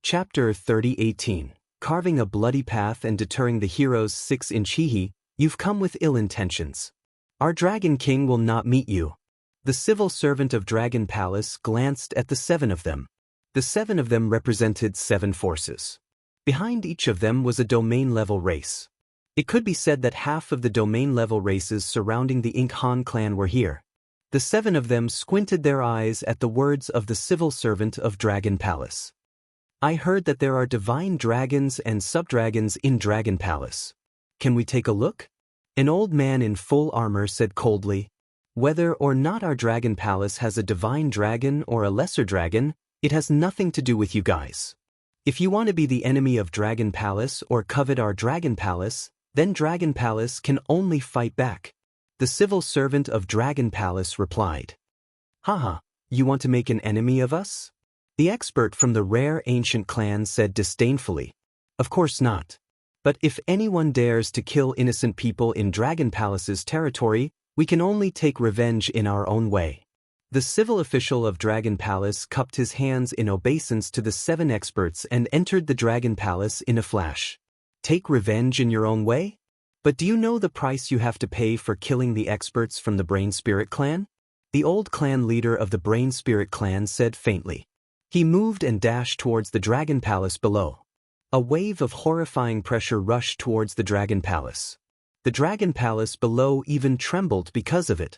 Chapter 30:18. Carving a bloody path and deterring the heroes. 6 in Chihi, you've come with ill intentions. Our Dragon King will not meet you. The civil servant of Dragon Palace glanced at the 7 of them. The 7 of them represented 7 forces. Behind each of them was a domain-level race. It could be said that half of the domain-level races surrounding the Ink Han clan were here. The 7 of them squinted their eyes at the words of the civil servant of Dragon Palace. I heard that there are divine dragons and subdragons in Dragon Palace. Can we take a look? An old man in full armor said coldly. Whether or not our Dragon Palace has a divine dragon or a lesser dragon, it has nothing to do with you guys. If you want to be the enemy of Dragon Palace or covet our Dragon Palace, then Dragon Palace can only fight back. The civil servant of Dragon Palace replied. Haha, you want to make an enemy of us? The expert from the rare ancient clan said disdainfully. Of course not. But if anyone dares to kill innocent people in Dragon Palace's territory, we can only take revenge in our own way. The civil official of Dragon Palace cupped his hands in obeisance to the 7 experts and entered the Dragon Palace in a flash. Take revenge in your own way? But do you know the price you have to pay for killing the experts from the Brain Spirit clan? The old clan leader of the Brain Spirit clan said faintly. He moved and dashed towards the Dragon Palace below. A wave of horrifying pressure rushed towards the Dragon Palace. The Dragon Palace below even trembled because of it.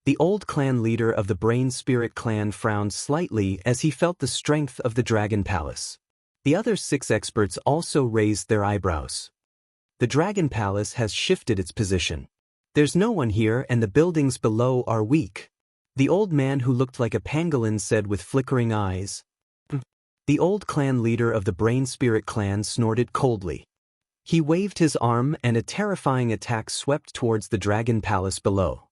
The old clan leader of the Brain Spirit clan frowned slightly as he felt the strength of the Dragon Palace. The other 6 experts also raised their eyebrows. The Dragon Palace has shifted its position. There's no one here and the buildings below are weak. The old man who looked like a pangolin said with flickering eyes. The old clan leader of the Brain Spirit clan snorted coldly. He waved his arm and a terrifying attack swept towards the Dragon Palace below.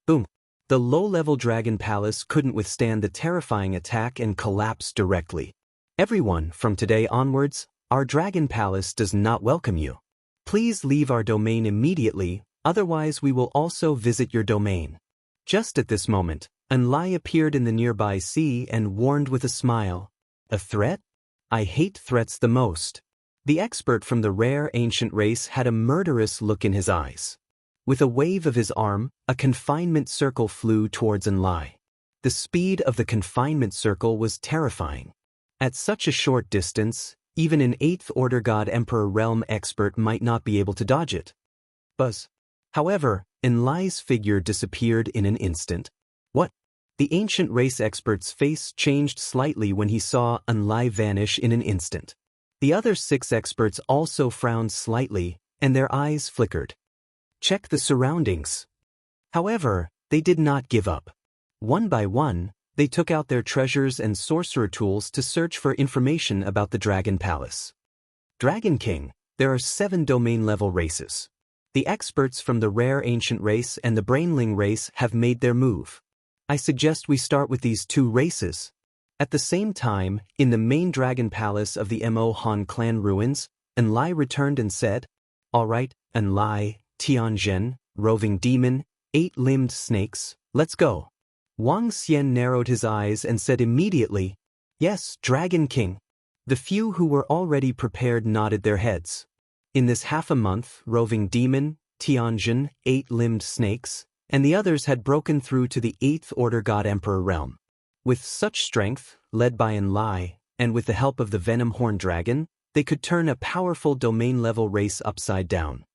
Boom! The low-level Dragon Palace couldn't withstand the terrifying attack and collapsed directly. Everyone, from today onwards, our Dragon Palace does not welcome you. Please leave our domain immediately, otherwise we will also visit your domain. Just at this moment, Enlai appeared in the nearby sea and warned with a smile. A threat? I hate threats the most. The expert from the rare ancient race had a murderous look in his eyes. With a wave of his arm, a confinement circle flew towards Enlai. The speed of the confinement circle was terrifying. At such a short distance, even an 8th Order God Emperor Realm expert might not be able to dodge it. Buzz. However, Enlai's figure disappeared in an instant. What? The ancient race expert's face changed slightly when he saw Enlai vanish in an instant. The other 6 experts also frowned slightly, and their eyes flickered. Check the surroundings. However, they did not give up. One by one, they took out their treasures and sorcerer tools to search for information about the Dragon Palace. Dragon King, there are 7 domain-level races. The experts from the rare ancient race and the Brainling race have made their move. I suggest we start with these 2 races. At the same time, in the main Dragon Palace of the Mo Han clan ruins, Enlai returned and said, All right, Enlai, Tianzhen, Roving Demon, 8-limbed snakes, let's go. Wang Xian narrowed his eyes and said immediately, Yes, Dragon King. The few who were already prepared nodded their heads. In this half a month, Roving Demon, Tianzhen, 8-limbed snakes, and the others had broken through to the 8th Order God Emperor realm. With such strength, led by Enlai, and with the help of the Venom Horn Dragon, they could turn a powerful domain-level race upside down.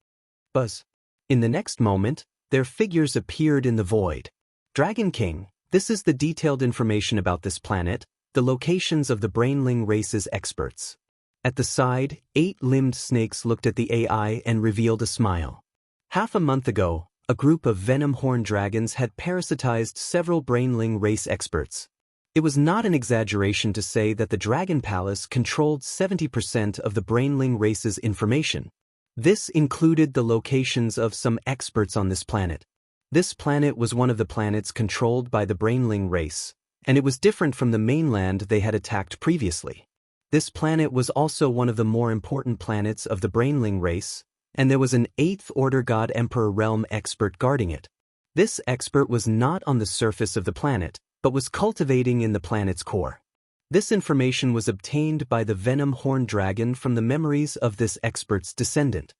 Buzz. In the next moment, their figures appeared in the void. Dragon King, this is the detailed information about this planet, the locations of the Brainling race's experts. At the side, 8-limbed snakes looked at the AI and revealed a smile. Half a month ago, a group of Venom Horn Dragons had parasitized several Brainling race experts. It was not an exaggeration to say that the Dragon Palace controlled 70% of the Brainling race's information. This included the locations of some experts on this planet. This planet was one of the planets controlled by the Brainling race, and it was different from the mainland they had attacked previously. This planet was also one of the more important planets of the Brainling race, and there was an 8th Order God Emperor Realm expert guarding it. This expert was not on the surface of the planet, but was cultivating in the planet's core. This information was obtained by the venom horn dragon from the memories of this expert's descendant.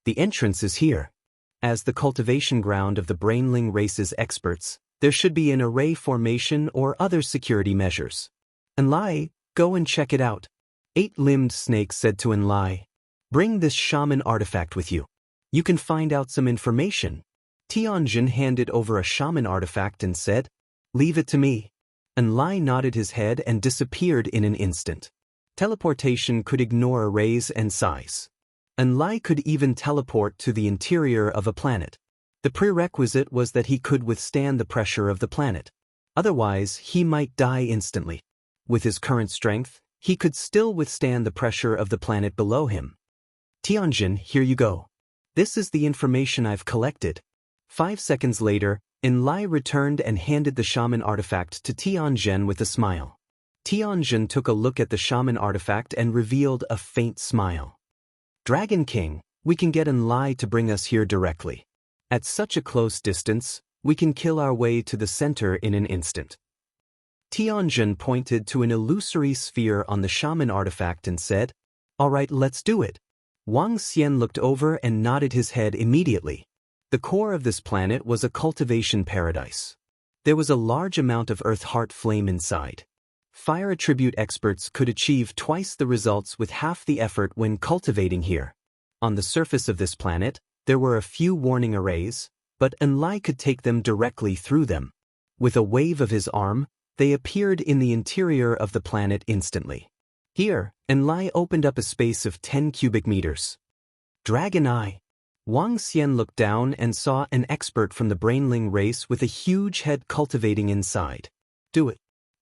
The entrance is here. As the cultivation ground of the Brainling race's experts, there should be an array formation or other security measures. Enlai, go and check it out. Eight-limbed snake said to Enlai. Bring this shaman artifact with you. You can find out some information. Tianjin handed over a shaman artifact and said, Leave it to me. Enlai nodded his head and disappeared in an instant. Teleportation could ignore arrays and size. Enlai could even teleport to the interior of a planet. The prerequisite was that he could withstand the pressure of the planet. Otherwise, he might die instantly. With his current strength, he could still withstand the pressure of the planet below him. Tianjin, here you go. This is the information I've collected. 5 seconds later, Enlai returned and handed the shaman artifact to Tianjin with a smile. Tianjin took a look at the shaman artifact and revealed a faint smile. Dragon King, we can get Enlai to bring us here directly. At such a close distance, we can kill our way to the center in an instant. Tianjin pointed to an illusory sphere on the shaman artifact and said, All right, let's do it. Wang Xian looked over and nodded his head immediately. The core of this planet was a cultivation paradise. There was a large amount of earth heart flame inside. Fire attribute experts could achieve twice the results with half the effort when cultivating here. On the surface of this planet, there were a few warning arrays, but Enlai could take them directly through them. With a wave of his arm, they appeared in the interior of the planet instantly. Here, Enlai opened up a space of 10 cubic meters. Dragon Eye. Wang Xian looked down and saw an expert from the Brainling race with a huge head cultivating inside. Do it.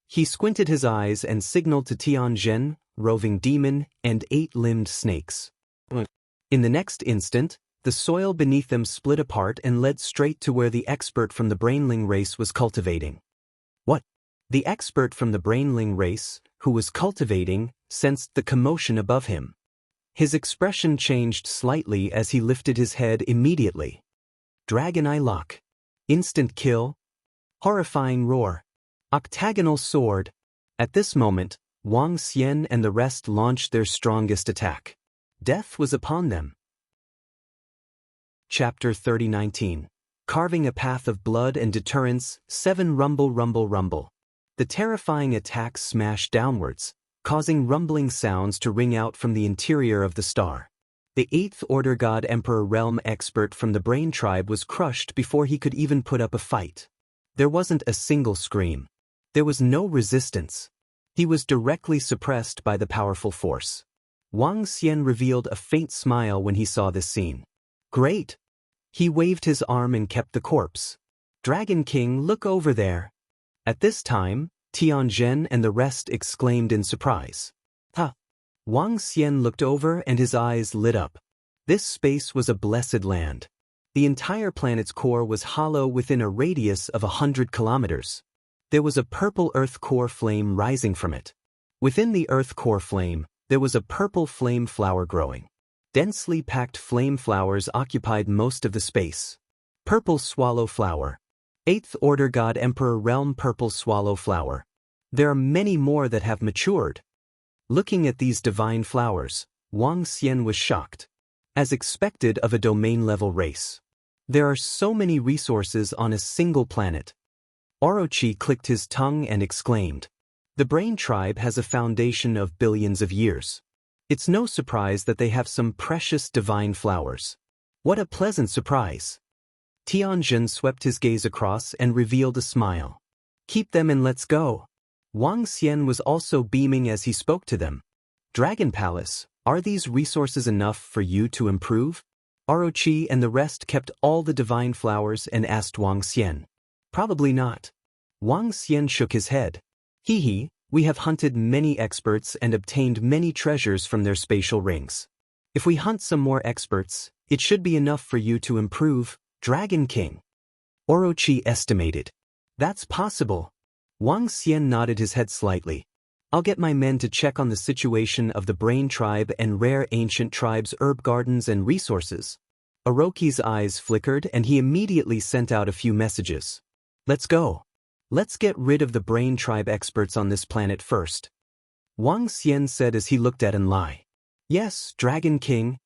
He squinted his eyes and signaled to Tianjin, roving demon, and 8-limbed snakes. In the next instant, the soil beneath them split apart and led straight to where the expert from the Brainling race was cultivating. What? The expert from the Brainling race, who was cultivating, sensed the commotion above him. His expression changed slightly as he lifted his head immediately. Dragon Eye Lock. Instant kill. Horrifying roar. Octagonal sword. At this moment, Wang Xian and the rest launched their strongest attack. Death was upon them. Chapter 30:19. Carving a path of blood and deterrence, 7 Rumble Rumble Rumble. The terrifying attack smashed downwards, causing rumbling sounds to ring out from the interior of the star. The 8th Order God Emperor Realm expert from the Brain Tribe was crushed before he could even put up a fight. There wasn't a single scream. There was no resistance. He was directly suppressed by the powerful force. Wang Xian revealed a faint smile when he saw this scene. Great! He waved his arm and kept the corpse. Dragon King, look over there. At this time, Tianjin and the rest exclaimed in surprise. Ha! Wang Xian looked over and his eyes lit up. This space was a blessed land. The entire planet's core was hollow within a radius of 100 kilometers. There was a purple earth core flame rising from it. Within the earth core flame, there was a purple flame flower growing. Densely packed flame flowers occupied most of the space. Purple swallow flower. 8th Order God Emperor Realm Purple Swallow Flower. There are many more that have matured. Looking at these divine flowers, Wang Xian was shocked. As expected of a domain-level race. There are so many resources on a single planet. Orochi clicked his tongue and exclaimed. The Brain Tribe has a foundation of billions of years. It's no surprise that they have some precious divine flowers. What a pleasant surprise. Tianjin swept his gaze across and revealed a smile. Keep them and let's go. Wang Xian was also beaming as he spoke to them. Dragon Palace, are these resources enough for you to improve? Orochi and the rest kept all the divine flowers and asked Wang Xian. Probably not. Wang Xian shook his head. Hee, we have hunted many experts and obtained many treasures from their spatial rings. If we hunt some more experts, it should be enough for you to improve, Dragon King. Orochi estimated. That's possible. Wang Xian nodded his head slightly. I'll get my men to check on the situation of the Brain Tribe and rare ancient tribes' herb gardens and resources. Orochi's eyes flickered and he immediately sent out a few messages. Let's go. Let's get rid of the Brain Tribe experts on this planet first. Wang Xian said as he looked at Enlai. Yes, Dragon King.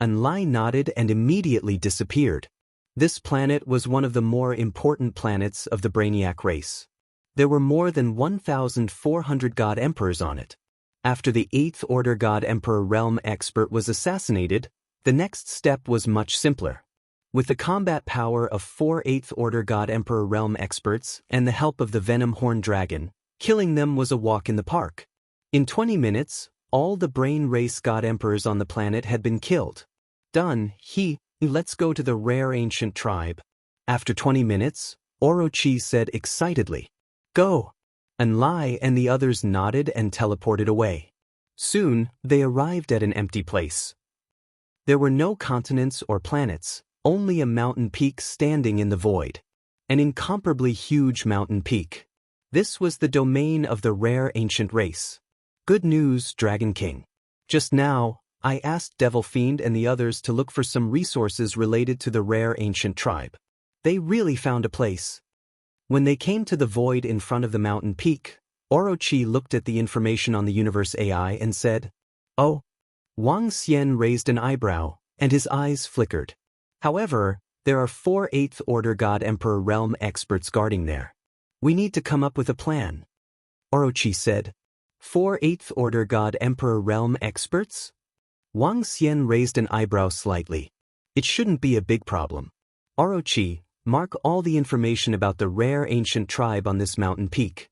Enlai nodded and immediately disappeared. This planet was one of the more important planets of the Brainiac race. There were more than 1,400 God Emperors on it. After the 8th Order God Emperor Realm Expert was assassinated, the next step was much simpler. With the combat power of 4 8th Order God Emperor Realm Experts and the help of the Venom Horn Dragon, killing them was a walk in the park. In 20 minutes, all the Brain Race God Emperors on the planet had been killed. Done, let's go to the rare ancient tribe. After 20 minutes, Orochi said excitedly. Go! Enlai and the others nodded and teleported away. Soon, they arrived at an empty place. There were no continents or planets, only a mountain peak standing in the void. An incomparably huge mountain peak. This was the domain of the rare ancient race. Good news, Dragon King. Just now, I asked Devil Fiend and the others to look for some resources related to the rare ancient tribe. They really found a place. When they came to the void in front of the mountain peak, Orochi looked at the information on the universe AI and said, Oh. Wang Xian raised an eyebrow, and his eyes flickered. However, there are 4 8th Order God Emperor Realm Experts guarding there. We need to come up with a plan. Orochi said, 4 8th Order God Emperor Realm Experts? Wang Xian raised an eyebrow slightly. It shouldn't be a big problem. Orochi, mark all the information about the rare ancient tribe on this mountain peak.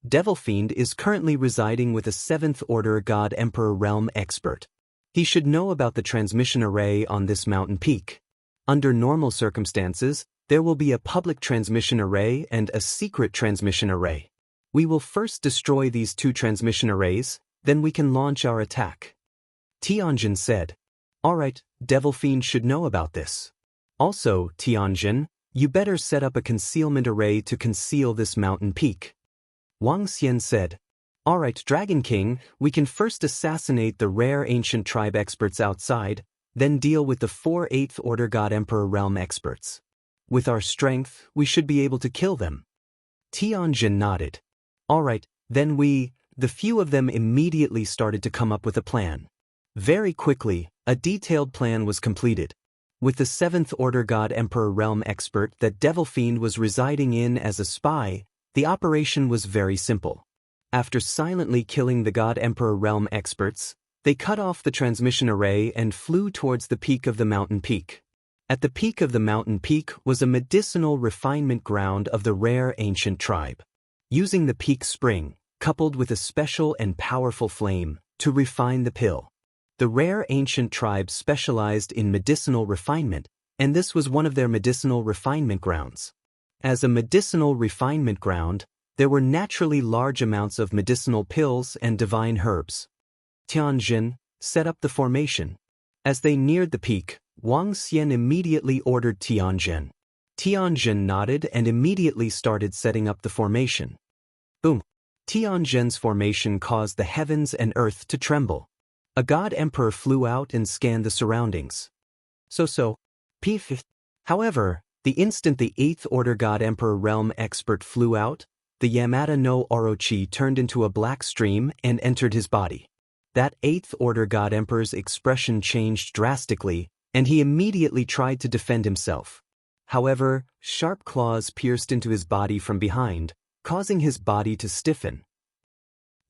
Devil Fiend is currently residing with a 7th Order God Emperor Realm Expert. He should know about the transmission array on this mountain peak. Under normal circumstances, there will be a public transmission array and a secret transmission array. We will first destroy these 2 transmission arrays, then we can launch our attack. Tianjin said. Alright, Devil Fiend should know about this. Also, Tianjin, you better set up a concealment array to conceal this mountain peak. Wang Xian said. Alright, Dragon King, we can first assassinate the rare ancient tribe experts outside, then deal with the 4 8th Order God Emperor Realm Experts. With our strength, we should be able to kill them. Tianjin nodded. Alright, then the few of them immediately started to come up with a plan. Very quickly, a detailed plan was completed. With the 7th Order God Emperor Realm Expert that Devil Fiend was residing in as a spy, the operation was very simple. After silently killing the God Emperor Realm Experts, they cut off the transmission array and flew towards the peak of the mountain peak. At the peak of the mountain peak was a medicinal refinement ground of the rare ancient tribe. Using the peak spring, coupled with a special and powerful flame, to refine the pill. The rare ancient tribe specialized in medicinal refinement, and this was one of their medicinal refinement grounds. As a medicinal refinement ground, there were naturally large amounts of medicinal pills and divine herbs. Tianjin set up the formation. As they neared the peak, Wang Xian immediately ordered Tianjin. Tianjin nodded and immediately started setting up the formation. Boom! Tianjin's formation caused the heavens and earth to tremble. A God Emperor flew out and scanned the surroundings. However, the instant the 8th Order God Emperor Realm Expert flew out, the Yamada no Orochi turned into a black stream and entered his body. That 8th Order God Emperor's expression changed drastically, and he immediately tried to defend himself. However, sharp claws pierced into his body from behind, causing his body to stiffen.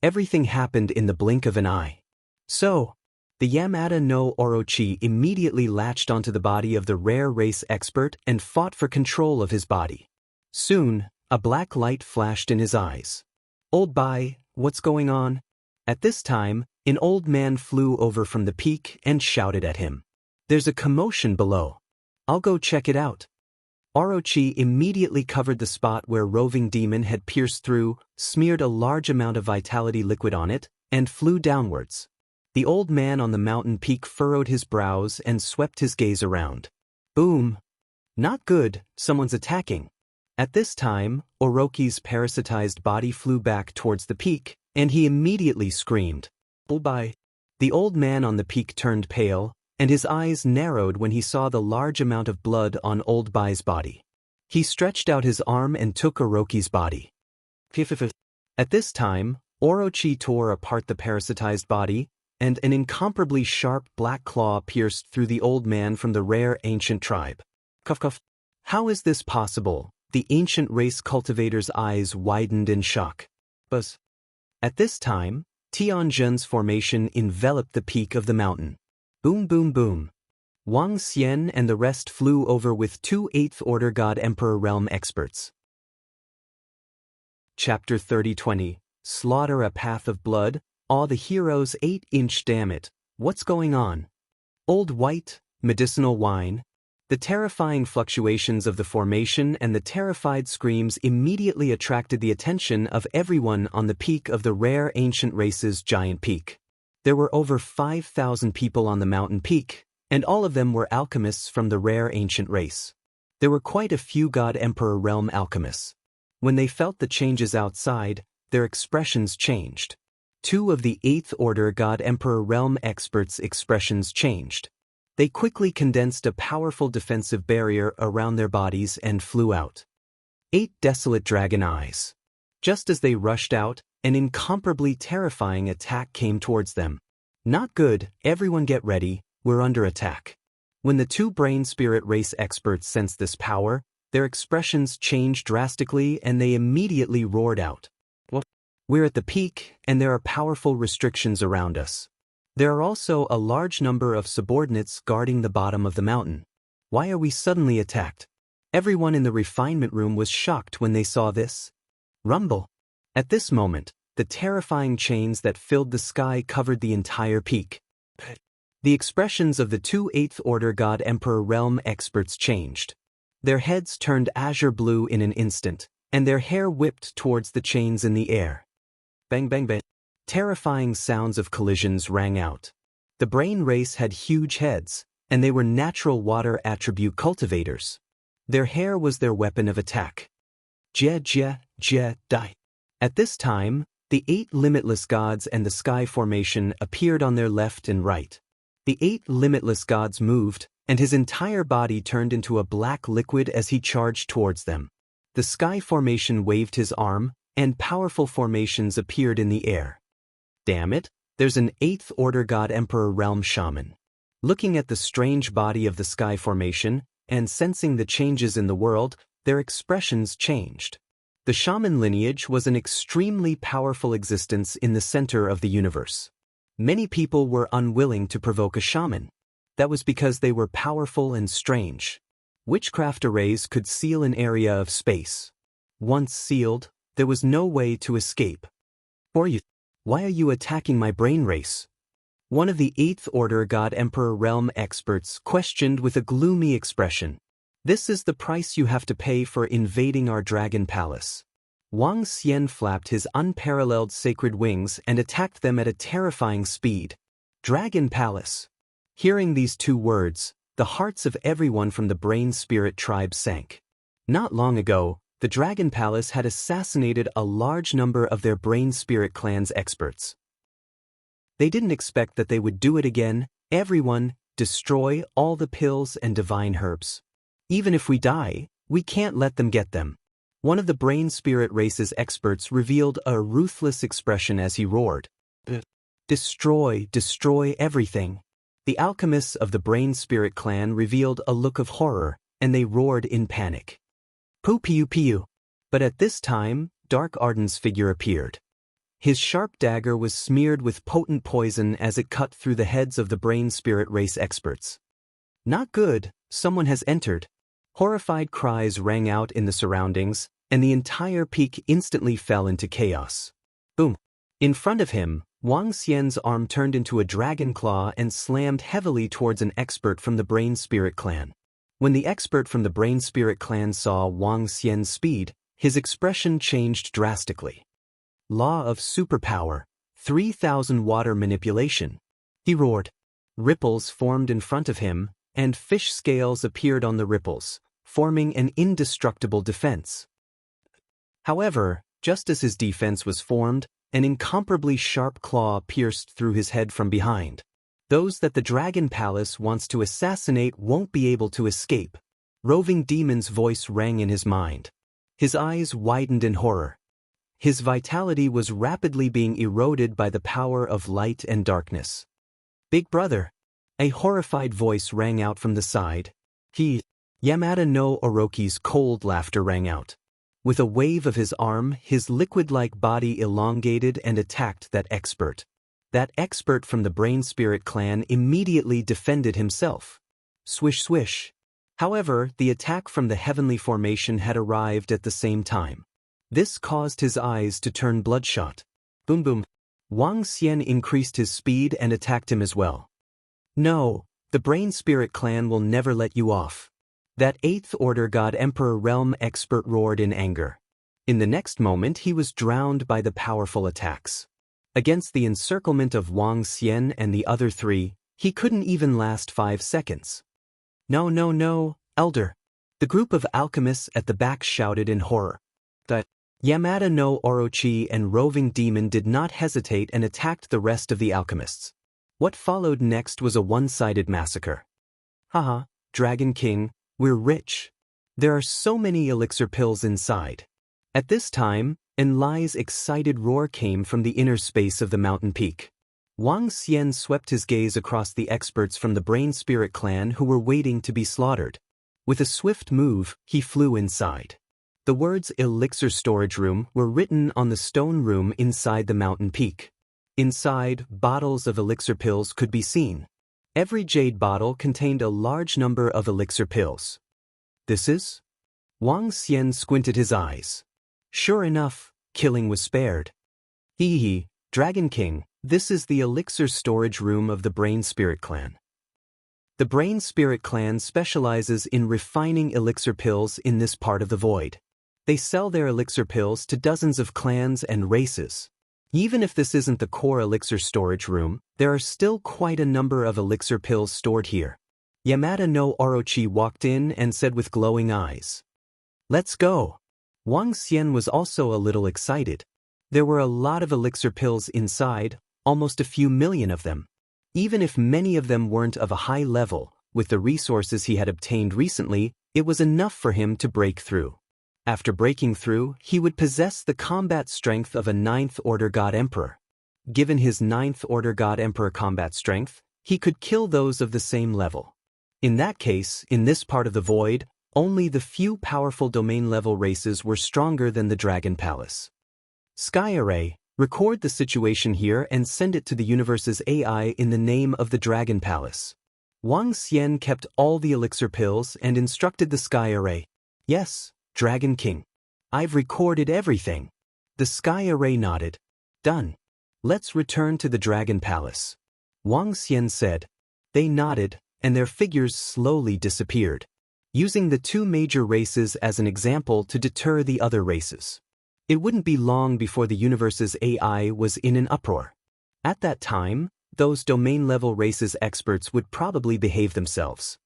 Everything happened in the blink of an eye. So, the Yamada no Orochi immediately latched onto the body of the rare race expert and fought for control of his body. Soon, a black light flashed in his eyes. Old Bai, what's going on? At this time, an old man flew over from the peak and shouted at him. There's a commotion below. I'll go check it out. Orochi immediately covered the spot where Roving Demon had pierced through, smeared a large amount of vitality liquid on it, and flew downwards. The old man on the mountain peak furrowed his brows and swept his gaze around. Boom! Not good, someone's attacking. At this time, Orochi's parasitized body flew back towards the peak, and he immediately screamed. Bye. The old man on the peak turned pale, and his eyes narrowed when he saw the large amount of blood on Old Bai's body. He stretched out his arm and took Orochi's body. At this time, Orochi tore apart the parasitized body, and an incomparably sharp black claw pierced through the old man from the rare ancient tribe. Cuff cuff. How is this possible? The ancient race cultivator's eyes widened in shock. Buzz. At this time, Tianjin's formation enveloped the peak of the mountain. Boom boom boom. Wang Xian and the rest flew over with 2 8th Order God Emperor Realm experts. Chapter 30-20. Slaughter a Path of Blood. Awe the heroes 8-inch. Damn it, what's going on? Old White, medicinal wine. The terrifying fluctuations of the formation and the terrified screams immediately attracted the attention of everyone on the peak of the rare ancient race's giant peak. There were over 5,000 people on the mountain peak, and all of them were alchemists from the rare ancient race. There were quite a few God Emperor Realm alchemists. When they felt the changes outside, their expressions changed. 2 of the 8th Order God Emperor Realm experts' expressions changed. They quickly condensed a powerful defensive barrier around their bodies and flew out. 8 desolate dragon eyes. Just as they rushed out, an incomparably terrifying attack came towards them. Not good, everyone get ready, we're under attack. When the 2 brain spirit race experts sensed this power, their expressions changed drastically and they immediately roared out. What? We're at the peak, and there are powerful restrictions around us. There are also a large number of subordinates guarding the bottom of the mountain. Why are we suddenly attacked? Everyone in the refinement room was shocked when they saw this. Rumble. At this moment, the terrifying chains that filled the sky covered the entire peak. The expressions of the 2 8th Order God Emperor Realm experts changed. Their heads turned azure blue in an instant, and their hair whipped towards the chains in the air. Bang bang bang. Terrifying sounds of collisions rang out. The brain race had huge heads, and they were natural water attribute cultivators. Their hair was their weapon of attack. Die. At this time, the 8 limitless gods and the sky formation appeared on their left and right. The 8 limitless gods moved, and his entire body turned into a black liquid as he charged towards them. The sky formation waved his arm, and powerful formations appeared in the air. Damn it, there's an 8th Order God Emperor Realm shaman. Looking at the strange body of the sky formation, and sensing the changes in the world, their expressions changed. The shaman lineage was an extremely powerful existence in the center of the universe. Many people were unwilling to provoke a shaman. That was because they were powerful and strange. Witchcraft arrays could seal an area of space. Once sealed, there was no way to escape. Why are you attacking my brain race? One of the 8th Order God Emperor Realm experts questioned with a gloomy expression. This is the price you have to pay for invading our dragon palace. Wang Xian flapped his unparalleled sacred wings and attacked them at a terrifying speed. Dragon palace. Hearing these 2 words, the hearts of everyone from the brain spirit tribe sank. Not long ago, the Dragon Palace had assassinated a large number of their brain spirit clan's experts. They didn't expect that they would do it again. Everyone, destroy all the pills and divine herbs. Even if we die, we can't let them get them. One of the brain spirit race's experts revealed a ruthless expression as he roared. Destroy, destroy everything. The alchemists of the brain spirit clan revealed a look of horror, and they roared in panic. Poo pew pew. But at this time, Dark Arden's figure appeared. His sharp dagger was smeared with potent poison as it cut through the heads of the brain spirit race experts. Not good, someone has entered. Horrified cries rang out in the surroundings, and the entire peak instantly fell into chaos. Boom. In front of him, Wang Xian's arm turned into a dragon claw and slammed heavily towards an expert from the brain spirit clan. When the expert from the brain spirit clan saw Wang Xian's speed, his expression changed drastically. Law of superpower, 3,000 water manipulation. He roared. Ripples formed in front of him, and fish scales appeared on the ripples, forming an indestructible defense. However, just as his defense was formed, an incomparably sharp claw pierced through his head from behind. Those that the Dragon Palace wants to assassinate won't be able to escape. Roving Demon's voice rang in his mind. His eyes widened in horror. His vitality was rapidly being eroded by the power of light and darkness. "Big brother!" A horrified voice rang out from the side. Yamada no Orochi's cold laughter rang out. With a wave of his arm, his liquid-like body elongated and attacked that expert. That expert from the Brain Spirit clan immediately defended himself. Swish swish. However, the attack from the heavenly formation had arrived at the same time. This caused his eyes to turn bloodshot. Boom boom. Wang Xian increased his speed and attacked him as well. "No, the Brain Spirit clan will never let you off." That 8th Order God Emperor Realm expert roared in anger. In the next moment he was drowned by the powerful attacks. Against the encirclement of Wang Xian and the other three, he couldn't even last 5 seconds. "No, no, no, Elder!" The group of alchemists at the back shouted in horror. But Yamada no Orochi and Roving Demon did not hesitate and attacked the rest of the alchemists. What followed next was a one-sided massacre. "Haha, Dragon King, we're rich. There are so many elixir pills inside." At this time, Enlai's excited roar came from the inner space of the mountain peak. Wang Xian swept his gaze across the experts from the Brain Spirit clan who were waiting to be slaughtered. With a swift move, he flew inside. The words Elixir Storage Room were written on the stone room inside the mountain peak. Inside, bottles of elixir pills could be seen. Every jade bottle contained a large number of elixir pills. "This is?" Wang Xian squinted his eyes. Sure enough, killing was spared. "Hee, Dragon King, this is the elixir storage room of the Brain Spirit clan." The Brain Spirit clan specializes in refining elixir pills in this part of the void. They sell their elixir pills to dozens of clans and races. Even if this isn't the core elixir storage room, there are still quite a number of elixir pills stored here. Yamada no Orochi walked in and said with glowing eyes, "Let's go." Wang Xian was also a little excited. There were a lot of elixir pills inside, almost a few million of them. Even if many of them weren't of a high level, with the resources he had obtained recently, it was enough for him to break through. After breaking through, he would possess the combat strength of a 9th Order God Emperor. Given his 9th Order God Emperor combat strength, he could kill those of the same level. In that case, in this part of the void, only the few powerful domain-level races were stronger than the Dragon Palace. Sky Array, record the situation here and send it to the universe's AI in the name of the Dragon Palace. Wang Xian kept all the elixir pills and instructed the Sky Array. "Yes, Dragon King. I've recorded everything." The Sky Array nodded. "Done. Let's return to the Dragon Palace." Wang Xian said. They nodded, and their figures slowly disappeared, using the two major races as an example to deter the other races. It wouldn't be long before the universe's AI was in an uproar. At that time, those domain-level races experts would probably behave themselves.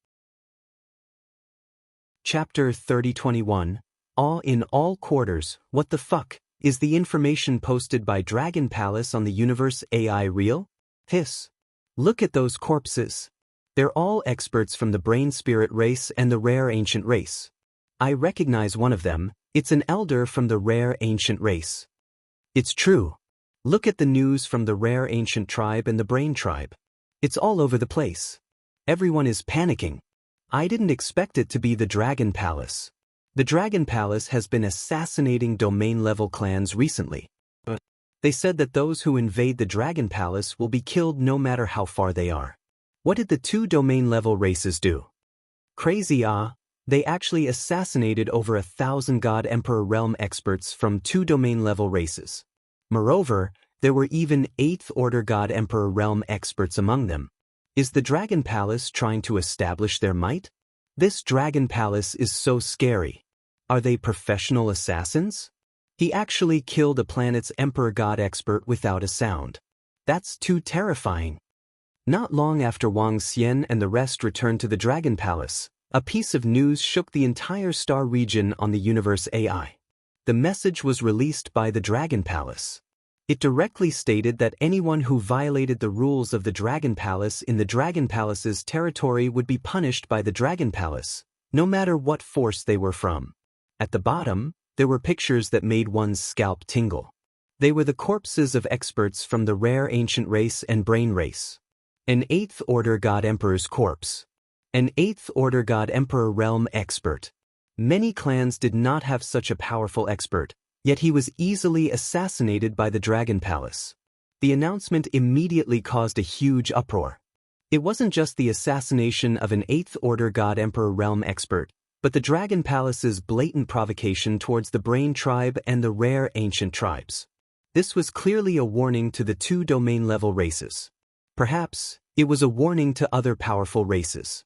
Chapter 3021, Awe in All Quarters, What the fuck? Is the information posted by Dragon Palace on the universe AI real? Hiss. Look at those corpses. They're all experts from the Brain Spirit race and the Rare Ancient race. I recognize one of them. It's an elder from the Rare Ancient race. It's true. Look at the news from the Rare Ancient tribe and the Brain tribe. It's all over the place. Everyone is panicking. I didn't expect it to be the Dragon Palace. The Dragon Palace has been assassinating domain-level clans recently. They said that those who invade the Dragon Palace will be killed no matter how far they are. What did the two domain-level races do? Crazy, ah? They actually assassinated over 1,000 God Emperor Realm experts from two domain-level races. Moreover, there were even 8th Order God Emperor Realm experts among them. Is the Dragon Palace trying to establish their might? This Dragon Palace is so scary. Are they professional assassins? He actually killed a planet's Emperor God expert without a sound. That's too terrifying. Not long after Wang Xian and the rest returned to the Dragon Palace, a piece of news shook the entire star region on the universe AI. The message was released by the Dragon Palace. It directly stated that anyone who violated the rules of the Dragon Palace in the Dragon Palace's territory would be punished by the Dragon Palace, no matter what force they were from. At the bottom, there were pictures that made one's scalp tingle. They were the corpses of experts from the rare ancient race and brain race. An 8th Order God Emperor's corpse. An 8th Order God Emperor realm expert. Many clans did not have such a powerful expert, yet he was easily assassinated by the Dragon Palace. The announcement immediately caused a huge uproar. It wasn't just the assassination of an 8th Order God Emperor realm expert, but the Dragon Palace's blatant provocation towards the Brain Tribe and the rare ancient tribes. This was clearly a warning to the 2 domain-level races. Perhaps, it was a warning to other powerful races.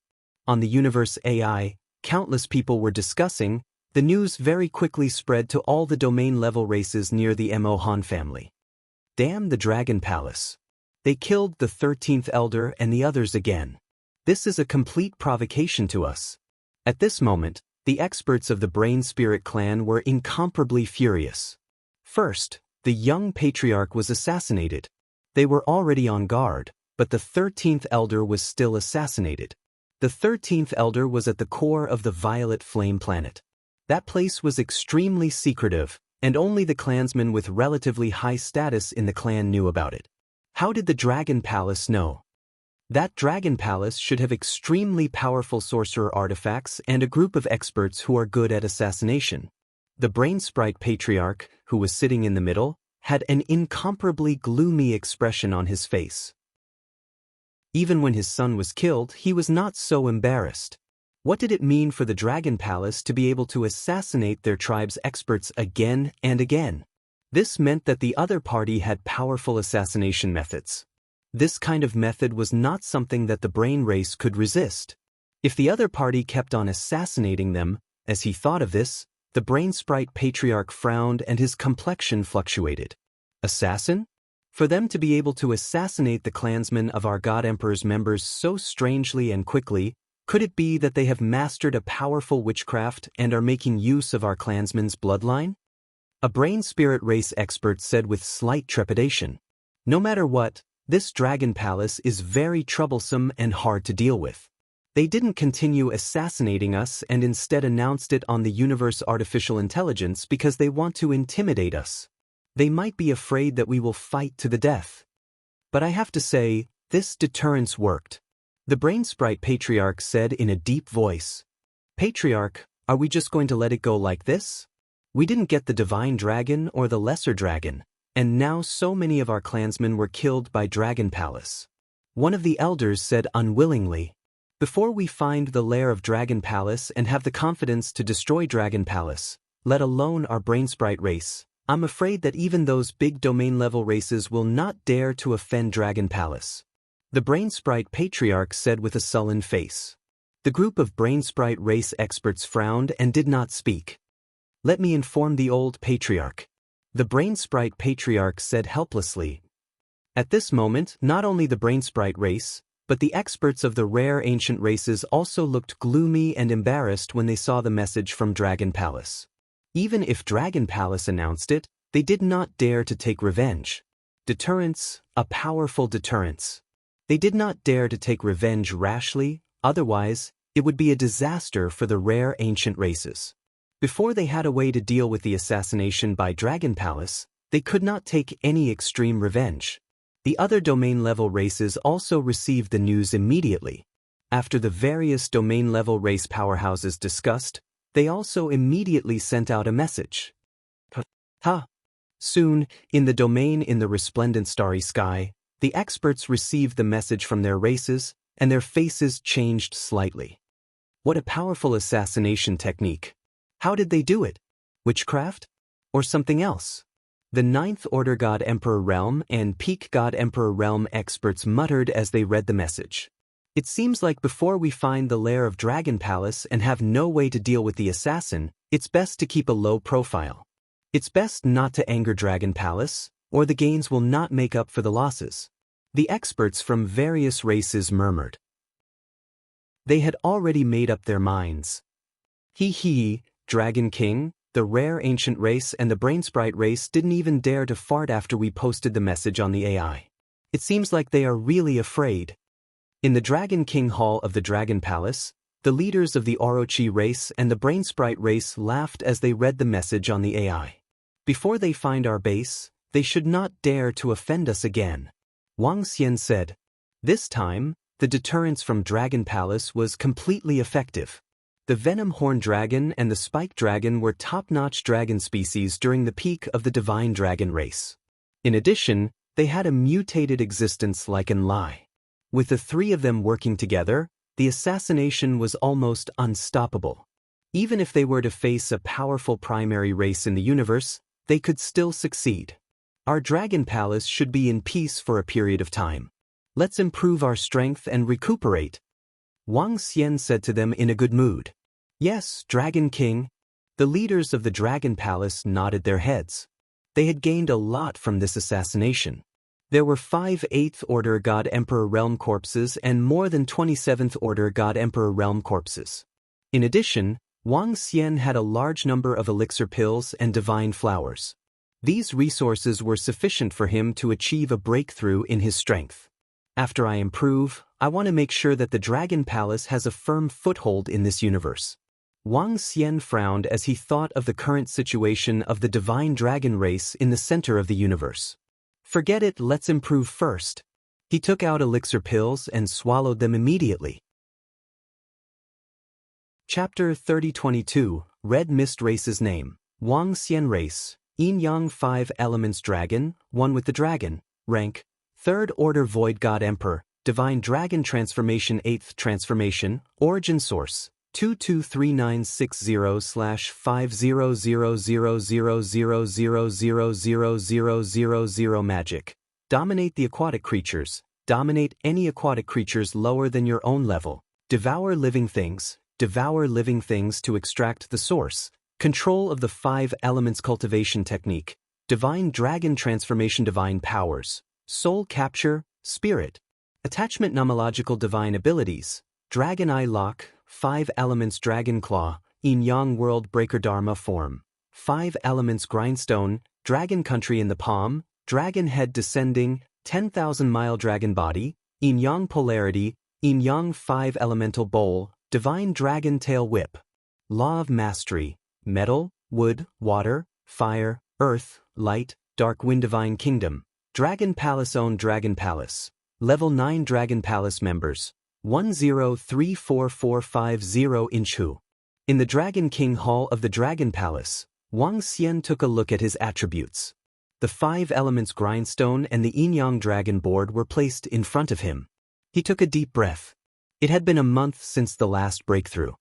On the universe AI, countless people were discussing. The news very quickly spread to all the domain-level races near the Mo Han family. Damn the Dragon Palace. They killed the 13th Elder and the others again. This is a complete provocation to us. At this moment, the experts of the Brain Spirit clan were incomparably furious. First, the young patriarch was assassinated. They were already on guard, but the 13th Elder was still assassinated. The 13th Elder was at the core of the Violet Flame planet. That place was extremely secretive, and only the clansmen with relatively high status in the clan knew about it. How did the Dragon Palace know? That Dragon Palace should have extremely powerful sorcerer artifacts and a group of experts who are good at assassination. The Brain Sprite Patriarch, who was sitting in the middle, had an incomparably gloomy expression on his face. Even when his son was killed, he was not so embarrassed. What did it mean for the Dragon Palace to be able to assassinate their tribe's experts again and again? This meant that the other party had powerful assassination methods. This kind of method was not something that the brain race could resist. If the other party kept on assassinating them, as he thought of this, the Brain Sprite Patriarch frowned and his complexion fluctuated. Assassin? For them to be able to assassinate the clansmen of our God Emperor's members so strangely and quickly, could it be that they have mastered a powerful witchcraft and are making use of our clansmen's bloodline? A Brain Spirit race expert said with slight trepidation. No matter what, this Dragon Palace is very troublesome and hard to deal with. They didn't continue assassinating us and instead announced it on the universe artificial intelligence because they want to intimidate us. They might be afraid that we will fight to the death. But I have to say, this deterrence worked. The Brain Sprite Patriarch said in a deep voice. Patriarch, are we just going to let it go like this? We didn't get the Divine Dragon or the Lesser Dragon, and now so many of our clansmen were killed by Dragon Palace. One of the elders said unwillingly, before we find the lair of Dragon Palace and have the confidence to destroy Dragon Palace, let alone our Brain Sprite race, I'm afraid that even those big domain-level races will not dare to offend Dragon Palace. The Brain Sprite Patriarch said with a sullen face. The group of Brain Sprite race experts frowned and did not speak. Let me inform the old Patriarch. The Brain Sprite Patriarch said helplessly. At this moment, not only the Brain Sprite race, but the experts of the rare ancient races also looked gloomy and embarrassed when they saw the message from Dragon Palace. Even if Dragon Palace announced it, they did not dare to take revenge. Deterrence, a powerful deterrence. They did not dare to take revenge rashly, otherwise, it would be a disaster for the rare ancient races. Before they had a way to deal with the assassination by Dragon Palace, they could not take any extreme revenge. The other domain-level races also received the news immediately. After the various domain-level race powerhouses discussed, they also immediately sent out a message. Soon, in the domain in the resplendent starry sky, the experts received the message from their races, and their faces changed slightly. What a powerful assassination technique. How did they do it? Witchcraft? Or something else? The 9th Order God Emperor Realm and Peak God Emperor Realm experts muttered as they read the message. It seems like before we find the lair of Dragon Palace and have no way to deal with the assassin, it's best to keep a low profile. It's best not to anger Dragon Palace, or the gains will not make up for the losses. The experts from various races murmured. They had already made up their minds. Dragon King, the rare ancient race and the Brain Sprite race didn't even dare to fart after we posted the message on the AI. It seems like they are really afraid. In the Dragon King Hall of the Dragon Palace, The leaders of the Orochi race and the Brainsprite race laughed as they read the message on the AI. Before they find our base, they should not dare to offend us again. Wang Xian said. This time, the deterrence from Dragon Palace was completely effective. The Venom Horn Dragon and the Spike Dragon were top-notch dragon species during the peak of the Divine Dragon race. In addition, they had a mutated existence like an Lai. With the three of them working together, the assassination was almost unstoppable. Even if they were to face a powerful primary race in the universe, they could still succeed. Our Dragon Palace should be in peace for a period of time. Let's improve our strength and recuperate. Wang Xian said to them in a good mood. Yes, Dragon King. The leaders of the Dragon Palace nodded their heads. They had gained a lot from this assassination. There were 5 8th Order God Emperor Realm corpses and more than 27th Order God Emperor Realm corpses. In addition, Wang Xian had a large number of elixir pills and divine flowers. These resources were sufficient for him to achieve a breakthrough in his strength. After I improve, I want to make sure that the Dragon Palace has a firm foothold in this universe. Wang Xian frowned as he thought of the current situation of the Divine Dragon race in the center of the universe. Forget it, let's improve first. He took out elixir pills and swallowed them immediately. Chapter 3022, Red Mist Race's Name. Wang Xian Race, Yin Yang 5 Elements Dragon, one with the Dragon, Rank, 3rd Order Void God Emperor, Divine Dragon Transformation 8th Transformation, Origin Source, 223960/5000000000000 Magic. Dominate the aquatic creatures. Dominate any aquatic creatures lower than your own level. Devour living things. Devour living things to extract the source. Control of the 5 elements cultivation technique. Divine Dragon Transformation Divine Powers. Soul Capture, Spirit. Attachment Nomological Divine Abilities. Dragon Eye Lock, 5 Elements Dragon Claw, Yin Yang World Breaker Dharma Form. 5 Elements Grindstone, Dragon Country in the Palm, Dragon Head Descending, 10,000-mile Dragon Body, Yin Yang Polarity, Yin Yang 5 Elemental Bowl, Divine Dragon Tail Whip. Law of Mastery, Metal, Wood, Water, Fire, Earth, Light, Dark Wind Divine Kingdom. Dragon Palace Own Dragon Palace. Level 9 Dragon Palace Members. 103445 Inch Hu. In the Dragon King Hall of the Dragon Palace, Wang Xian took a look at his attributes. The 5 Elements Grindstone and the Yin Yang Dragon Board were placed in front of him. He took a deep breath. It had been a month since the last breakthrough.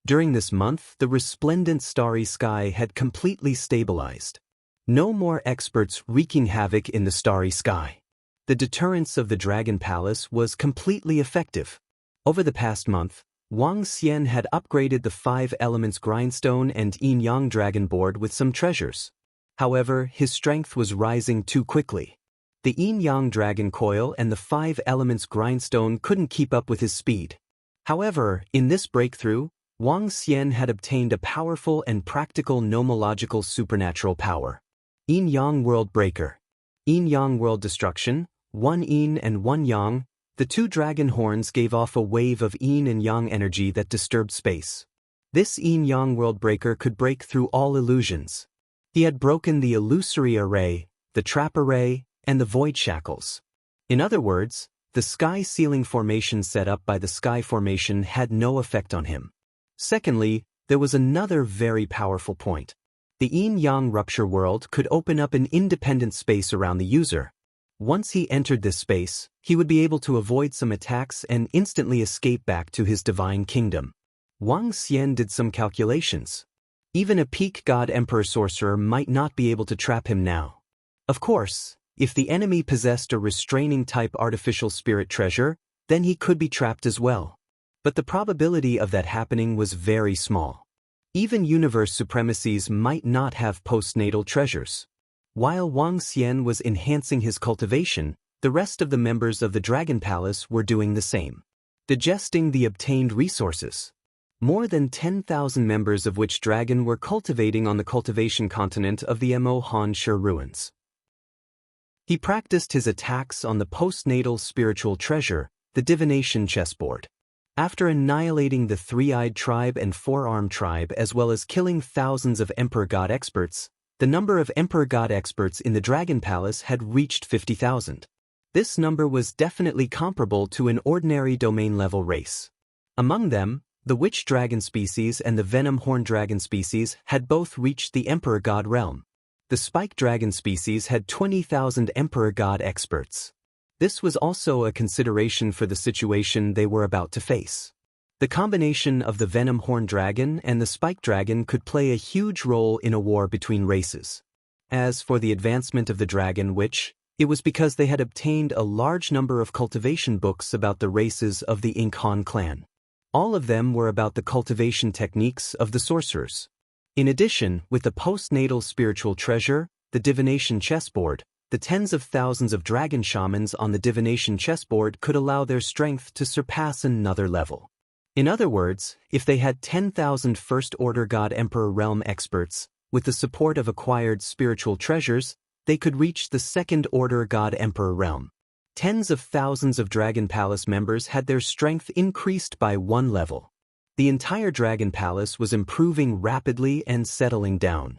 During this month, the resplendent starry sky had completely stabilized. No more experts wreaking havoc in the starry sky. The deterrence of the Dragon Palace was completely effective. Over the past month, Wang Xian had upgraded the 5 Elements Grindstone and Yin Yang Dragon Board with some treasures. However, his strength was rising too quickly. The Yin Yang Dragon Coil and the 5 Elements Grindstone couldn't keep up with his speed. However, in this breakthrough, Wang Xian had obtained a powerful and practical nomological supernatural power. Yin Yang World Breaker. Yin Yang World Destruction, 1 Yin and 1 Yang. The 2 dragon horns gave off a wave of Yin and Yang energy that disturbed space. This Yin Yang World Breaker could break through all illusions. He had broken the illusory array, the trap array, and the void shackles. In other words, the sky ceiling formation set up by the sky formation had no effect on him. Secondly, there was another very powerful point. The Yin-Yang Rupture World could open up an independent space around the user. Once he entered this space, he would be able to avoid some attacks and instantly escape back to his divine kingdom. Wang Xian did some calculations. Even a peak God Emperor Sorcerer might not be able to trap him now. Of course, if the enemy possessed a restraining type artificial spirit treasure, then he could be trapped as well. But the probability of that happening was very small. Even universe supremacies might not have postnatal treasures. While Wang Xian was enhancing his cultivation, the rest of the members of the Dragon Palace were doing the same, digesting the obtained resources. More than 10,000 members of which dragon were cultivating on the cultivation continent of the Mo Han Shi ruins. He practiced his attacks on the postnatal spiritual treasure, the divination chessboard. After annihilating the three-eyed tribe and four-armed tribe as well as killing thousands of Emperor God experts, the number of Emperor God experts in the Dragon Palace had reached 50,000. This number was definitely comparable to an ordinary domain-level race. Among them, the Witch Dragon species and the Venom Horn Dragon species had both reached the Emperor God realm. The Spike Dragon species had 20,000 Emperor God experts. This was also a consideration for the situation they were about to face. The combination of the Venom Horn Dragon and the Spike Dragon could play a huge role in a war between races. As for the advancement of the Dragon Witch, it was because they had obtained a large number of cultivation books about the races of the Ink Han clan. All of them were about the cultivation techniques of the sorcerers. In addition, with the postnatal spiritual treasure, the divination chessboard, the tens of thousands of dragon shamans on the divination chessboard could allow their strength to surpass another level. In other words, if they had 10,000 First-Order God Emperor Realm experts, with the support of acquired spiritual treasures, they could reach the Second-Order God Emperor Realm. Tens of thousands of Dragon Palace members had their strength increased by one level. The entire Dragon Palace was improving rapidly and settling down.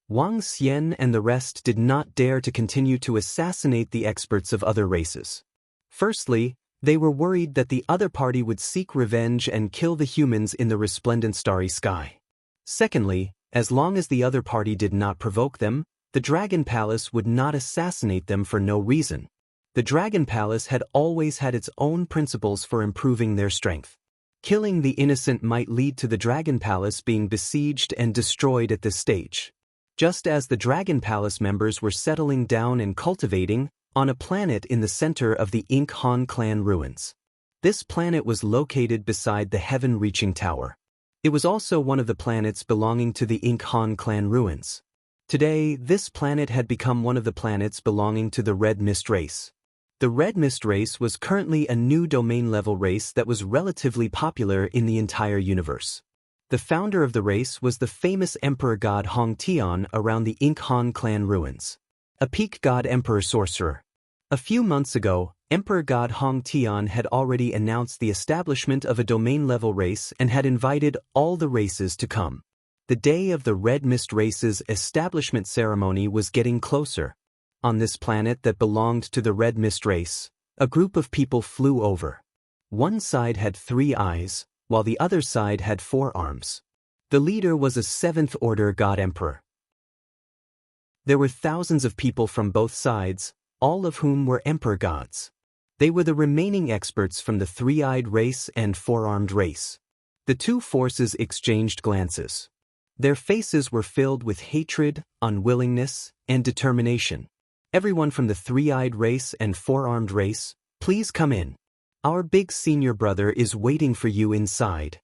Wang Xian and the rest did not dare to continue to assassinate the experts of other races. Firstly, they were worried that the other party would seek revenge and kill the humans in the resplendent starry sky. Secondly, as long as the other party did not provoke them, the Dragon Palace would not assassinate them for no reason. The Dragon Palace had always had its own principles for improving their strength. Killing the innocent might lead to the Dragon Palace being besieged and destroyed at this stage. Just as the Dragon Palace members were settling down and cultivating on a planet in the center of the Ink Han clan ruins. This planet was located beside the Heaven-Reaching Tower. It was also one of the planets belonging to the Ink Han clan ruins. Today, this planet had become one of the planets belonging to the Red Mist race. The Red Mist race was currently a new domain-level race that was relatively popular in the entire universe. The founder of the race was the famous Emperor God Hong Tian around the Ink Han clan ruins. A peak God Emperor sorcerer. A few months ago, Emperor God Hong Tian had already announced the establishment of a domain-level race and had invited all the races to come. The day of the Red Mist race's establishment ceremony was getting closer. On this planet that belonged to the Red Mist race, a group of people flew over. One side had 3 eyes, while the other side had 4 arms. The leader was a 7th-order God Emperor. There were thousands of people from both sides, all of whom were Emperor Gods. They were the remaining experts from the 3-eyed race and 4-armed race. The two forces exchanged glances. Their faces were filled with hatred, unwillingness, and determination. Everyone from the 3-eyed race and 4-armed race, please come in. Our big senior brother is waiting for you inside.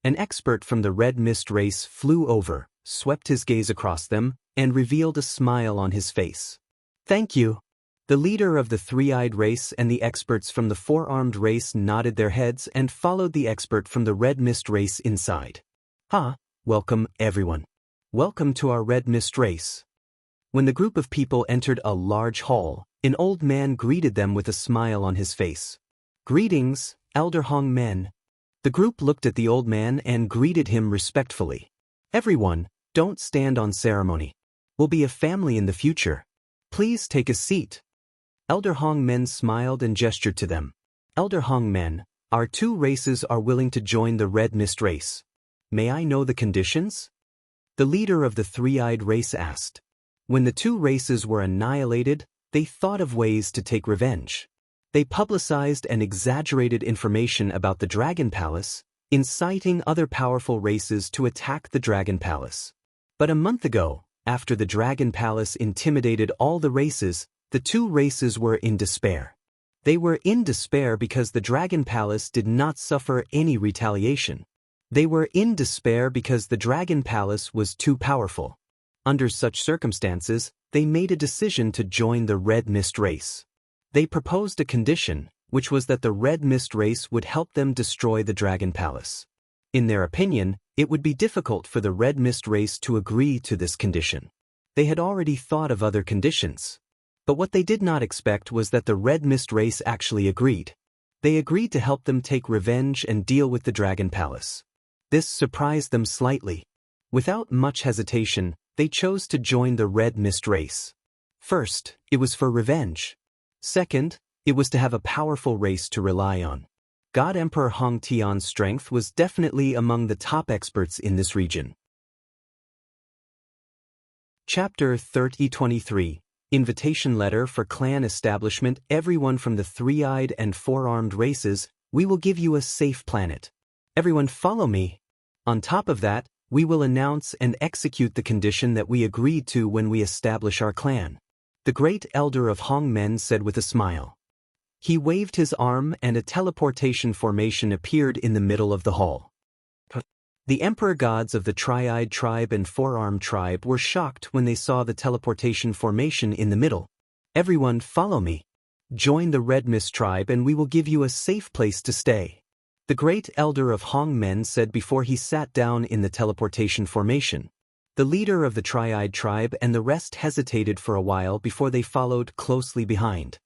An expert from the Red Mist race flew over, swept his gaze across them, and revealed a smile on his face. Thank you. The leader of the 3-eyed race and the experts from the 4-armed race nodded their heads and followed the expert from the Red Mist race inside. Welcome, everyone. Welcome to our Red Mist race. When the group of people entered a large hall, an old man greeted them with a smile on his face. Greetings, Elder Hong Men. The group looked at the old man and greeted him respectfully. Everyone, don't stand on ceremony. We'll be a family in the future. Please take a seat. Elder Hong Men smiled and gestured to them. Elder Hong Men, our 2 races are willing to join the Red Mist race. May I know the conditions? The leader of the 3-eyed race asked. When the 2 races were annihilated, they thought of ways to take revenge. They publicized and exaggerated information about the Dragon Palace, inciting other powerful races to attack the Dragon Palace. But a month ago, after the Dragon Palace intimidated all the races, the 2 races were in despair. They were in despair because the Dragon Palace did not suffer any retaliation. They were in despair because the Dragon Palace was too powerful. Under such circumstances, they made a decision to join the Red Mist race. They proposed a condition, which was that the Red Mist race would help them destroy the Dragon Palace. In their opinion, it would be difficult for the Red Mist race to agree to this condition. They had already thought of other conditions. But what they did not expect was that the Red Mist race actually agreed. They agreed to help them take revenge and deal with the Dragon Palace. This surprised them slightly. Without much hesitation, they chose to join the Red Mist race. First, it was for revenge. Second, it was to have a powerful race to rely on. God Emperor Hong Tian's strength was definitely among the top experts in this region. Chapter 30-23 Invitation Letter for Clan Establishment. Everyone from the three-eyed and four-armed races, we will give you a safe planet. Everyone follow me. On top of that, we will announce and execute the condition that we agreed to when we establish our clan. The great elder of Hong Men said with a smile. He waved his arm and a teleportation formation appeared in the middle of the hall. The emperor gods of the Tri-Eyed Tribe and Four-Armed Tribe were shocked when they saw the teleportation formation in the middle. Everyone follow me. Join the Red Mist Tribe and we will give you a safe place to stay. The great elder of Hong Men said before he sat down in the teleportation formation. The leader of the Tri-Eyed Tribe and the rest hesitated for a while before they followed closely behind.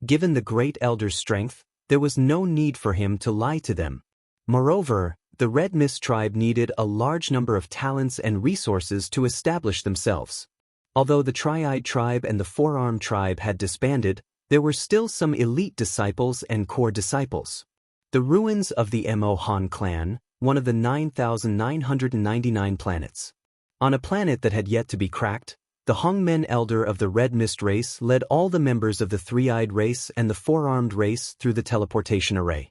Given the great elder's strength, there was no need for him to lie to them. Moreover, the Red Mist Tribe needed a large number of talents and resources to establish themselves. Although the Tri-Eyed Tribe and the Four-Armed Tribe had disbanded, there were still some elite disciples and core disciples. The ruins of the Mo Han clan, one of the 9,999 planets. On a planet that had yet to be cracked, the Hongmen elder of the Red Mist race led all the members of the Three-Eyed race and the Four-Armed race through the teleportation array.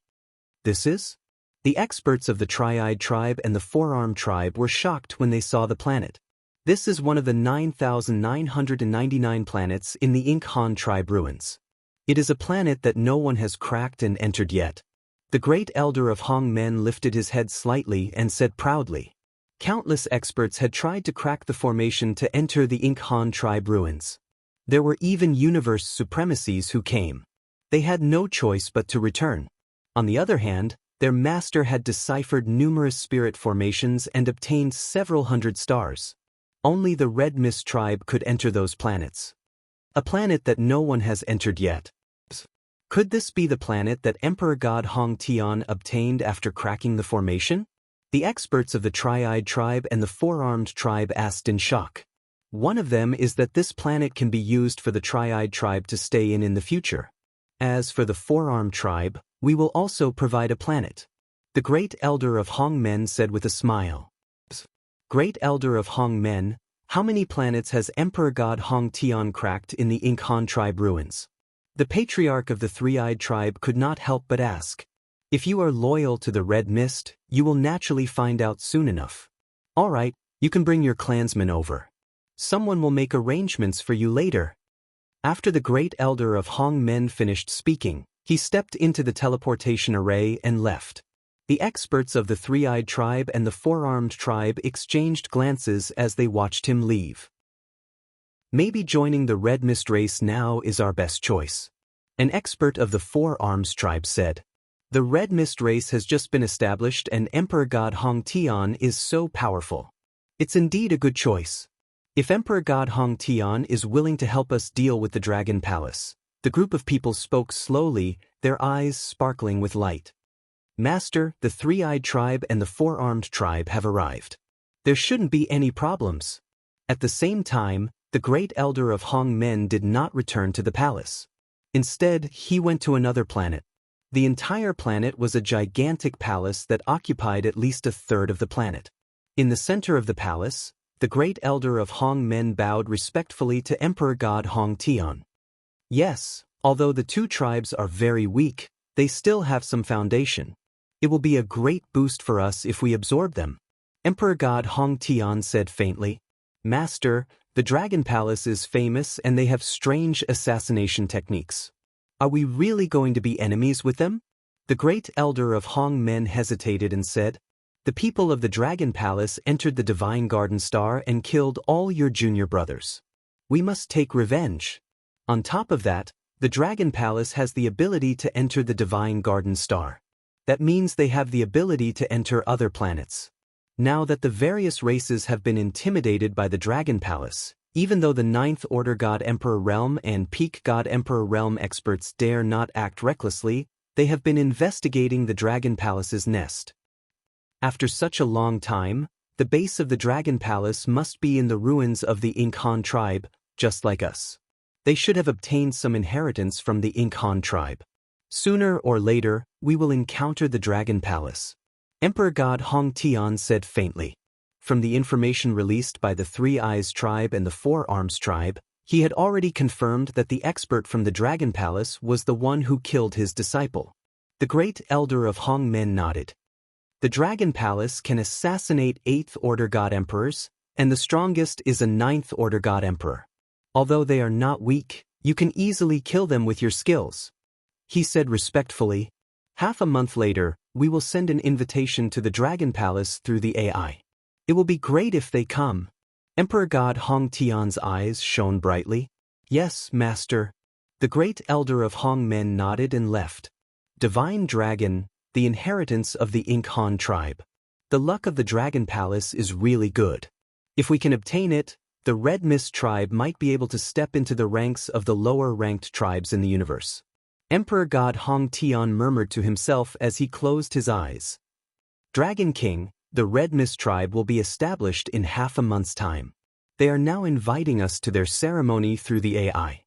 This is? The experts of the Tri-Eyed Tribe and the Four-Armed Tribe were shocked when they saw the planet. This is one of the 9,999 planets in the Ink Han tribe ruins. It is a planet that no one has cracked and entered yet. The great elder of Hong Men lifted his head slightly and said proudly. Countless experts had tried to crack the formation to enter the Ink Han tribe ruins. There were even universe supremacies who came. They had no choice but to return. On the other hand, their master had deciphered numerous spirit formations and obtained several hundred stars. Only the Red Mist tribe could enter those planets. A planet that no one has entered yet. Could this be the planet that Emperor God Hong Tian obtained after cracking the formation? The experts of the Tri-Eyed Tribe and the Four-Armed Tribe asked in shock. One of them is that this planet can be used for the Tri-Eyed Tribe to stay in the future. As for the Four-Armed Tribe, we will also provide a planet. The great elder of Hong Men said with a smile. Great elder of Hong Men, how many planets has Emperor God Hong Tian cracked in the Ink Han tribe ruins? The patriarch of the Three-Eyed Tribe could not help but ask. If you are loyal to the Red Mist, you will naturally find out soon enough. All right, you can bring your clansmen over. Someone will make arrangements for you later. After the great elder of Hong Men finished speaking, he stepped into the teleportation array and left. The experts of the Three-Eyed Tribe and the Four-Armed Tribe exchanged glances as they watched him leave. Maybe joining the Red Mist race now is our best choice. An expert of the Four-Armed Tribe said. The Red Mist race has just been established and Emperor God Hong Tian is so powerful. It's indeed a good choice. If Emperor God Hong Tian is willing to help us deal with the Dragon Palace. The group of people spoke slowly, their eyes sparkling with light. Master, the Three-Eyed Tribe and the Four-Armed Tribe have arrived. There shouldn't be any problems. At the same time, the great elder of Hong Men did not return to the palace. Instead, he went to another planet. The entire planet was a gigantic palace that occupied at least a third of the planet. In the center of the palace, the great elder of Hong Men bowed respectfully to Emperor God Hong Tian. Yes, although the two tribes are very weak, they still have some foundation. It will be a great boost for us if we absorb them. Emperor God Hong Tian said faintly. Master, the Dragon Palace is famous and they have strange assassination techniques. Are we really going to be enemies with them? The great elder of Hong Men hesitated and said. The people of the Dragon Palace entered the Divine Garden Star and killed all your junior brothers. We must take revenge. On top of that, the Dragon Palace has the ability to enter the Divine Garden Star. That means they have the ability to enter other planets. Now that the various races have been intimidated by the Dragon Palace, even though the Ninth Order God Emperor Realm and Peak God Emperor Realm experts dare not act recklessly, They have been investigating the Dragon Palace's nest. After such a long time, the base of the Dragon Palace must be in the ruins of the Incan tribe, just like us. They should have obtained some inheritance from the Incan tribe. Sooner or later, we will encounter the Dragon Palace. Emperor God Hong Tian said faintly. From the information released by the Three Eyes tribe and the Four Arms tribe, he had already confirmed that the expert from the Dragon Palace was the one who killed his disciple. The great elder of Hong Men nodded. The Dragon Palace can assassinate 8th Order God Emperors, and the strongest is a 9th Order God Emperor. Although they are not weak, you can easily kill them with your skills. He said respectfully. Half a month later, we will send an invitation to the Dragon Palace through the AI. It will be great if they come. Emperor God Hong Tian's eyes shone brightly. Yes, Master. The great elder of Hong Men nodded and left. Divine Dragon, the inheritance of the Incan tribe. The luck of the Dragon Palace is really good. If we can obtain it, the Red Mist tribe might be able to step into the ranks of the lower-ranked tribes in the universe. Emperor God Hong Tian murmured to himself as he closed his eyes. Dragon King, the Red Mist tribe will be established in half a month's time. They are now inviting us to their ceremony through the AI.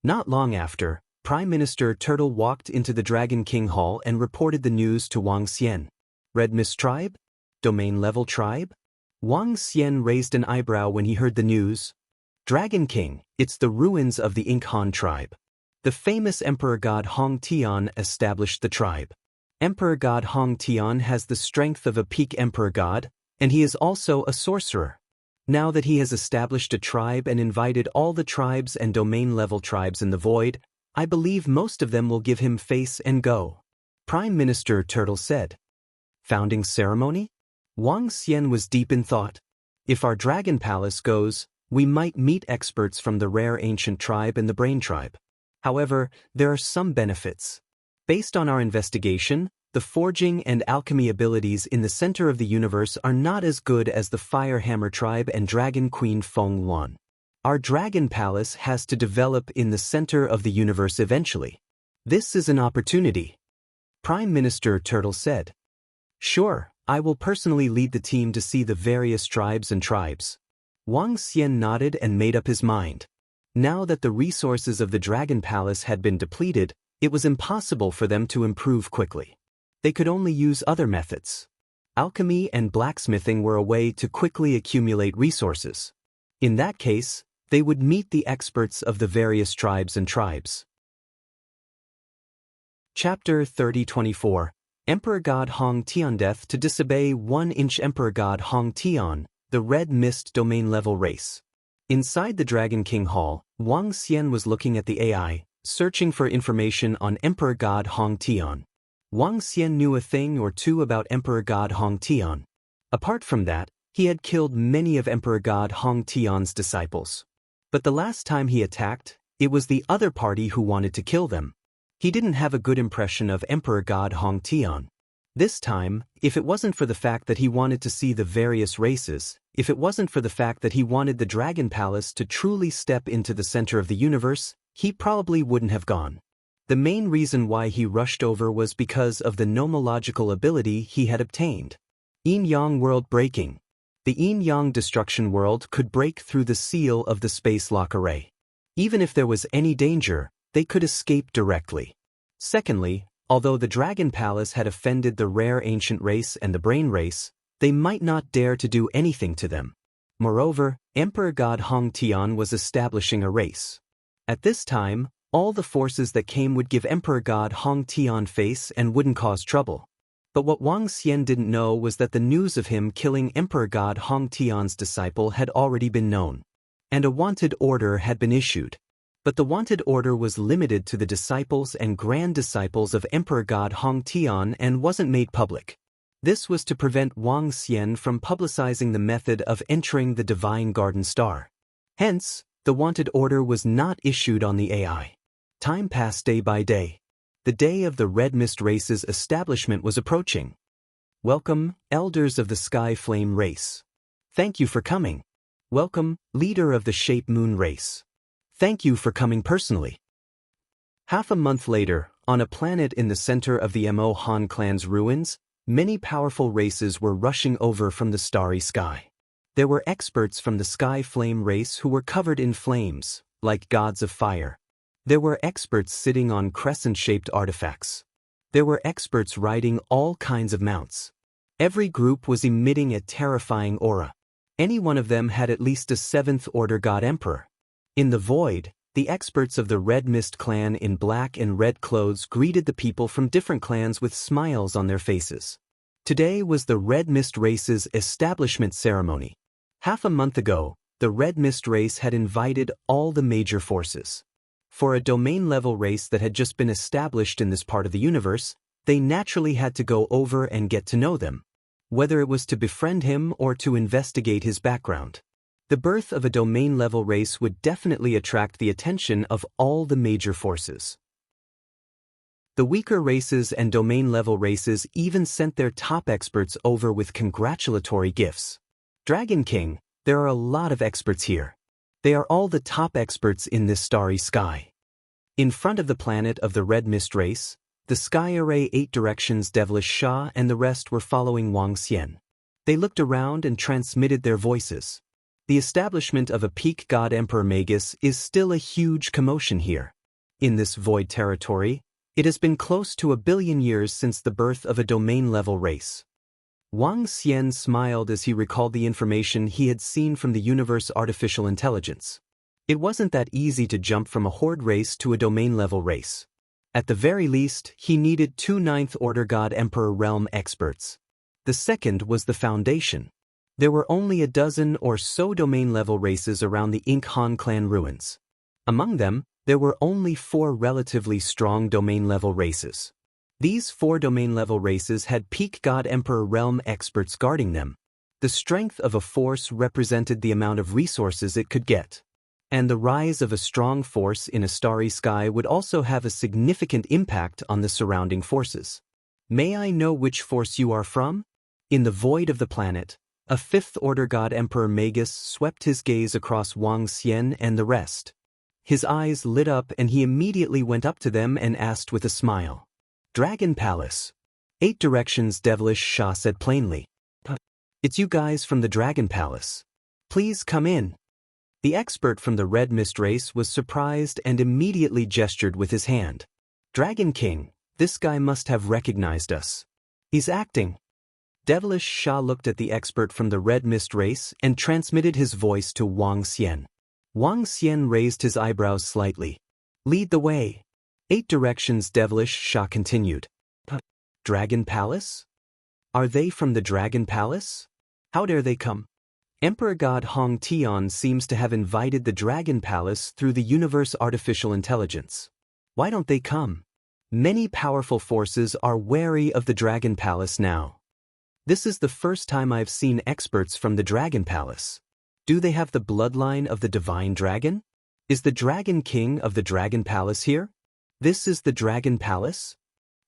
Not long after, Prime Minister Turtle walked into the Dragon King Hall and reported the news to Wang Xian. Red Mist tribe? Domain-level tribe? Wang Xian raised an eyebrow when he heard the news. Dragon King, it's the ruins of the Incan tribe. The famous Emperor God Hong Tian established the tribe. Emperor God Hong Tian has the strength of a peak Emperor God, and he is also a sorcerer. Now that he has established a tribe and invited all the tribes and domain-level tribes in the void, I believe most of them will give him face and go. Prime Minister Turtle said. Founding ceremony? Wang Xian was deep in thought. If our Dragon Palace goes, we might meet experts from the rare ancient tribe and the brain tribe. However, there are some benefits. Based on our investigation, the forging and alchemy abilities in the center of the universe are not as good as the Fire Hammer tribe and Dragon Queen Feng Luan. Our Dragon Palace has to develop in the center of the universe eventually. This is an opportunity. Prime Minister Turtle said. Sure, I will personally lead the team to see the various tribes and tribes. Wang Xian nodded and made up his mind. Now that the resources of the Dragon Palace had been depleted, it was impossible for them to improve quickly. They could only use other methods. Alchemy and blacksmithing were a way to quickly accumulate resources. In that case, they would meet the experts of the various tribes and tribes. Chapter 30-24 Emperor God Hong Tian Death to disobey 1-inch Emperor God Hong Tian, the Red Mist domain-level race. Inside the Dragon King Hall, Wang Xian was looking at the AI, searching for information on Emperor God Hong Tian. Wang Xian knew a thing or two about Emperor God Hong Tian. Apart from that, he had killed many of Emperor God Hong Tian's disciples. But the last time he attacked, it was the other party who wanted to kill them. He didn't have a good impression of Emperor God Hong Tian. This time, if it wasn't for the fact that he wanted to see the various races, if it wasn't for the fact that he wanted the Dragon Palace to truly step into the center of the universe, he probably wouldn't have gone. The main reason why he rushed over was because of the nomological ability he had obtained. Yin-Yang World Breaking. The Yin-Yang Destruction World could break through the seal of the Space Lock Array. Even if there was any danger, they could escape directly. Secondly, although the Dragon Palace had offended the rare ancient race and the brain race, they might not dare to do anything to them. Moreover, Emperor God Hong Tian was establishing a race. At this time, all the forces that came would give Emperor God Hong Tian face and wouldn't cause trouble. But what Wang Xian didn't know was that the news of him killing Emperor God Hong Tian's disciple had already been known. And a wanted order had been issued. But the wanted order was limited to the disciples and grand disciples of Emperor God Hong Tian and wasn't made public. This was to prevent Wang Xian from publicizing the method of entering the Divine Garden Star. Hence, the wanted order was not issued on the AI. Time passed day by day. The day of the Red Mist race's establishment was approaching. Welcome, elders of the Sky Flame race. Thank you for coming. Welcome, leader of the Shape Moon race. Thank you for coming personally. Half a month later, On a planet in the center of the Mo Han clan's ruins, many powerful races were rushing over from the starry sky. There were experts from the Sky Flame race who were covered in flames, like gods of fire. There were experts sitting on crescent-shaped artifacts. There were experts riding all kinds of mounts. Every group was emitting a terrifying aura. Any one of them had at least a 7th Order God Emperor. In the void, the experts of the Red Mist clan in black and red clothes greeted the people from different clans with smiles on their faces. Today was the Red Mist race's establishment ceremony. Half a month ago, the Red Mist race had invited all the major forces. For a domain-level race that had just been established in this part of the universe, they naturally had to go over and get to know them, whether it was to befriend him or to investigate his background. The birth of a domain-level race would definitely attract the attention of all the major forces. The weaker races and domain-level races even sent their top experts over with congratulatory gifts. Dragon King, there are a lot of experts here. They are all the top experts in this starry sky. In front of the planet of the Red Mist race, the Sky Array 8 Directions Devilish Shah and the rest were following Wang Xian. They looked around and transmitted their voices. The establishment of a peak god Emperor Magus is still a huge commotion here. In this void territory, it has been close to 1 billion years since the birth of a domain-level race. Wang Xian smiled as he recalled the information he had seen from the universe artificial intelligence. It wasn't that easy to jump from a horde race to a domain-level race. At the very least, he needed 2 9th Order God Emperor realm experts. The second was the Foundation. There were only a dozen or so domain-level races around the Ink Han clan ruins. Among them, there were only 4 relatively strong domain-level races. These 4 domain-level races had peak God Emperor realm experts guarding them. The strength of a force represented the amount of resources it could get. And the rise of a strong force in a starry sky would also have a significant impact on the surrounding forces. May I know which force you are from? In the void of the planet, a 5th Order God Emperor Magus swept his gaze across Wang Xian and the rest. His eyes lit up and he immediately went up to them and asked with a smile. Dragon Palace. 8 Directions Devilish Shah said plainly. It's you guys from the Dragon Palace. Please come in. The expert from the Red Mist race was surprised and immediately gestured with his hand. Dragon King, this guy must have recognized us. He's acting. Devilish Shah looked at the expert from the Red Mist race and transmitted his voice to Wang Xian. Wang Xian raised his eyebrows slightly. Lead the way. 8 Directions Devilish Shah continued. Dragon Palace? Are they from the Dragon Palace? How dare they come? Emperor God Hong Tian seems to have invited the Dragon Palace through the universe artificial intelligence. Why don't they come? Many powerful forces are wary of the Dragon Palace now. This is the first time I've seen experts from the Dragon Palace. Do they have the bloodline of the Divine Dragon? Is the Dragon King of the Dragon Palace here? This is the Dragon Palace?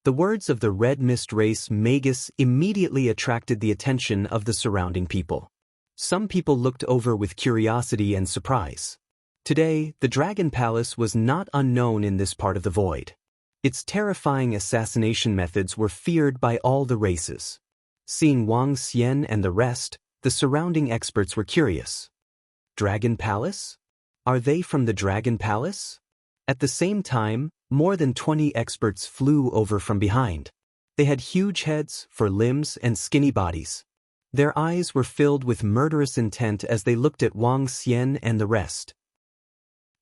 The words of the Red Mist race Magus immediately attracted the attention of the surrounding people. Some people looked over with curiosity and surprise. Today, the Dragon Palace was not unknown in this part of the void. Its terrifying assassination methods were feared by all the races. Seeing Wang Xian and the rest, the surrounding experts were curious. Dragon Palace? Are they from the Dragon Palace? At the same time, more than 20 experts flew over from behind. They had huge heads, fur limbs, and skinny bodies. Their eyes were filled with murderous intent as they looked at Wang Xian and the rest.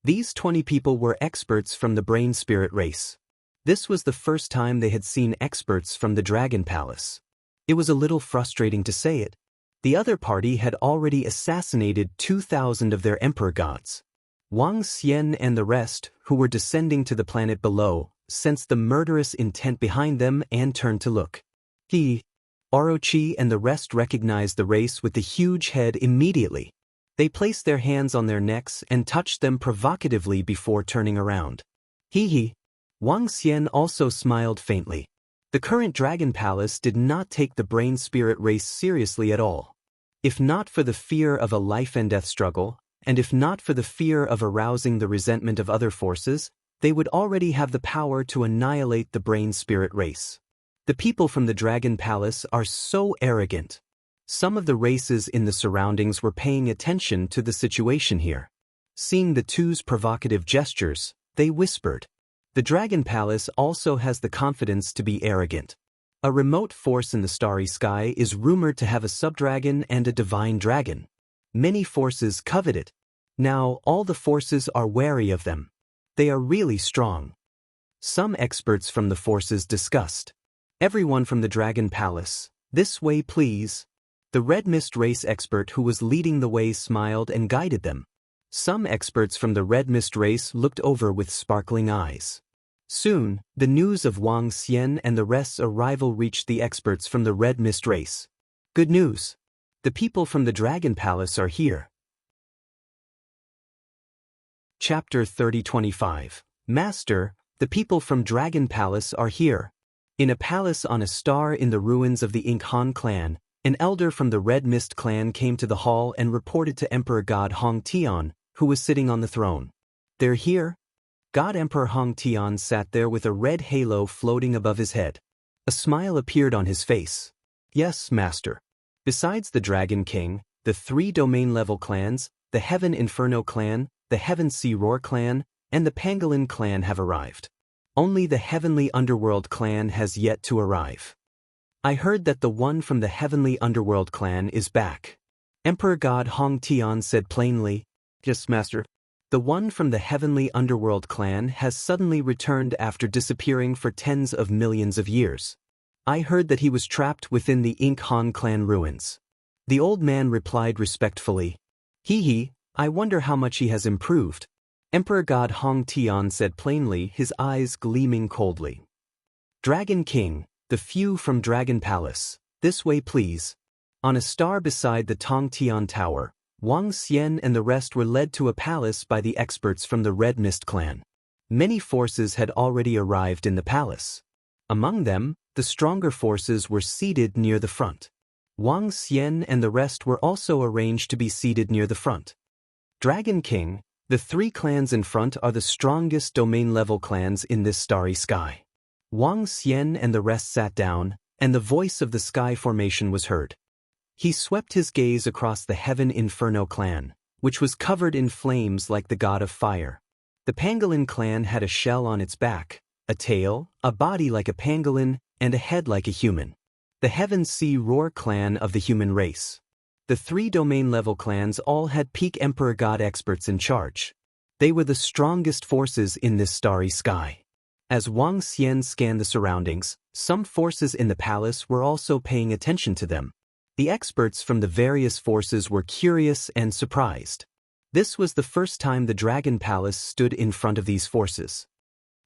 These 20 people were experts from the Brain Spirit race. This was the first time they had seen experts from the Dragon Palace. It was a little frustrating to say it. The other party had already assassinated 2,000 of their emperor gods. Wang Xian and the rest, who were descending to the planet below, sensed the murderous intent behind them and turned to look. Orochi and the rest recognized the race with the huge head immediately. They placed their hands on their necks and touched them provocatively before turning around. Wang Xian also smiled faintly. The current Dragon Palace did not take the Brain Spirit race seriously at all. If not for the fear of a life and death struggle, and if not for the fear of arousing the resentment of other forces, they would already have the power to annihilate the brain-spirit race. The people from the Dragon Palace are so arrogant. Some of the races in the surroundings were paying attention to the situation here. Seeing the two's provocative gestures, they whispered. The Dragon Palace also has the confidence to be arrogant. A remote force in the starry sky is rumored to have a subdragon and a divine dragon. Many forces covet it. Now all the forces are wary of them. They are really strong. Some experts from the forces discussed. Everyone from the Dragon Palace, this way please. The Red Mist race expert who was leading the way smiled and guided them. Some experts from the Red Mist race looked over with sparkling eyes. Soon, the news of Wang Xian and the rest's arrival reached the experts from the Red Mist race. Good news! The people from the Dragon Palace are here. Chapter 30-25. Master, the people from Dragon Palace are here. In a palace on a star in the ruins of the Ink Han clan, an elder from the Red Mist clan came to the hall and reported to Emperor God Hong Tian, who was sitting on the throne. They're here? God Emperor Hong Tian sat there with a red halo floating above his head. A smile appeared on his face. Yes, master. Besides the Dragon King, the 3 domain-level clans, the Heaven Inferno clan, the Heaven Sea Roar clan, and the Pangolin clan have arrived. Only the Heavenly Underworld clan has yet to arrive. I heard that the one from the Heavenly Underworld clan is back. Emperor God Hong Tian said plainly. Yes, master. The one from the Heavenly Underworld clan has suddenly returned after disappearing for tens of millions of years. I heard that he was trapped within the Ink Han clan ruins. The old man replied respectfully. Hee, I wonder how much he has improved. Emperor God Hong Tian said plainly, his eyes gleaming coldly. Dragon King, the few from Dragon Palace, this way please. On a star beside the Tong Tian Tower, Wang Xian and the rest were led to a palace by the experts from the Red Mist clan. Many forces had already arrived in the palace. Among them, the stronger forces were seated near the front. Wang Xian and the rest were also arranged to be seated near the front. Dragon King, the 3 clans in front are the strongest domain-level clans in this starry sky. Wang Xian and the rest sat down, and the voice of the sky formation was heard. He swept his gaze across the Heaven Inferno clan, which was covered in flames like the god of fire. The Pangolin clan had a shell on its back, a tail, a body like a pangolin, and a head like a human. The Heaven Sea Roar clan of the human race. The 3 domain-level clans all had peak Emperor God experts in charge. They were the strongest forces in this starry sky. As Wang Xian scanned the surroundings, some forces in the palace were also paying attention to them. The experts from the various forces were curious and surprised. This was the first time the Dragon Palace stood in front of these forces.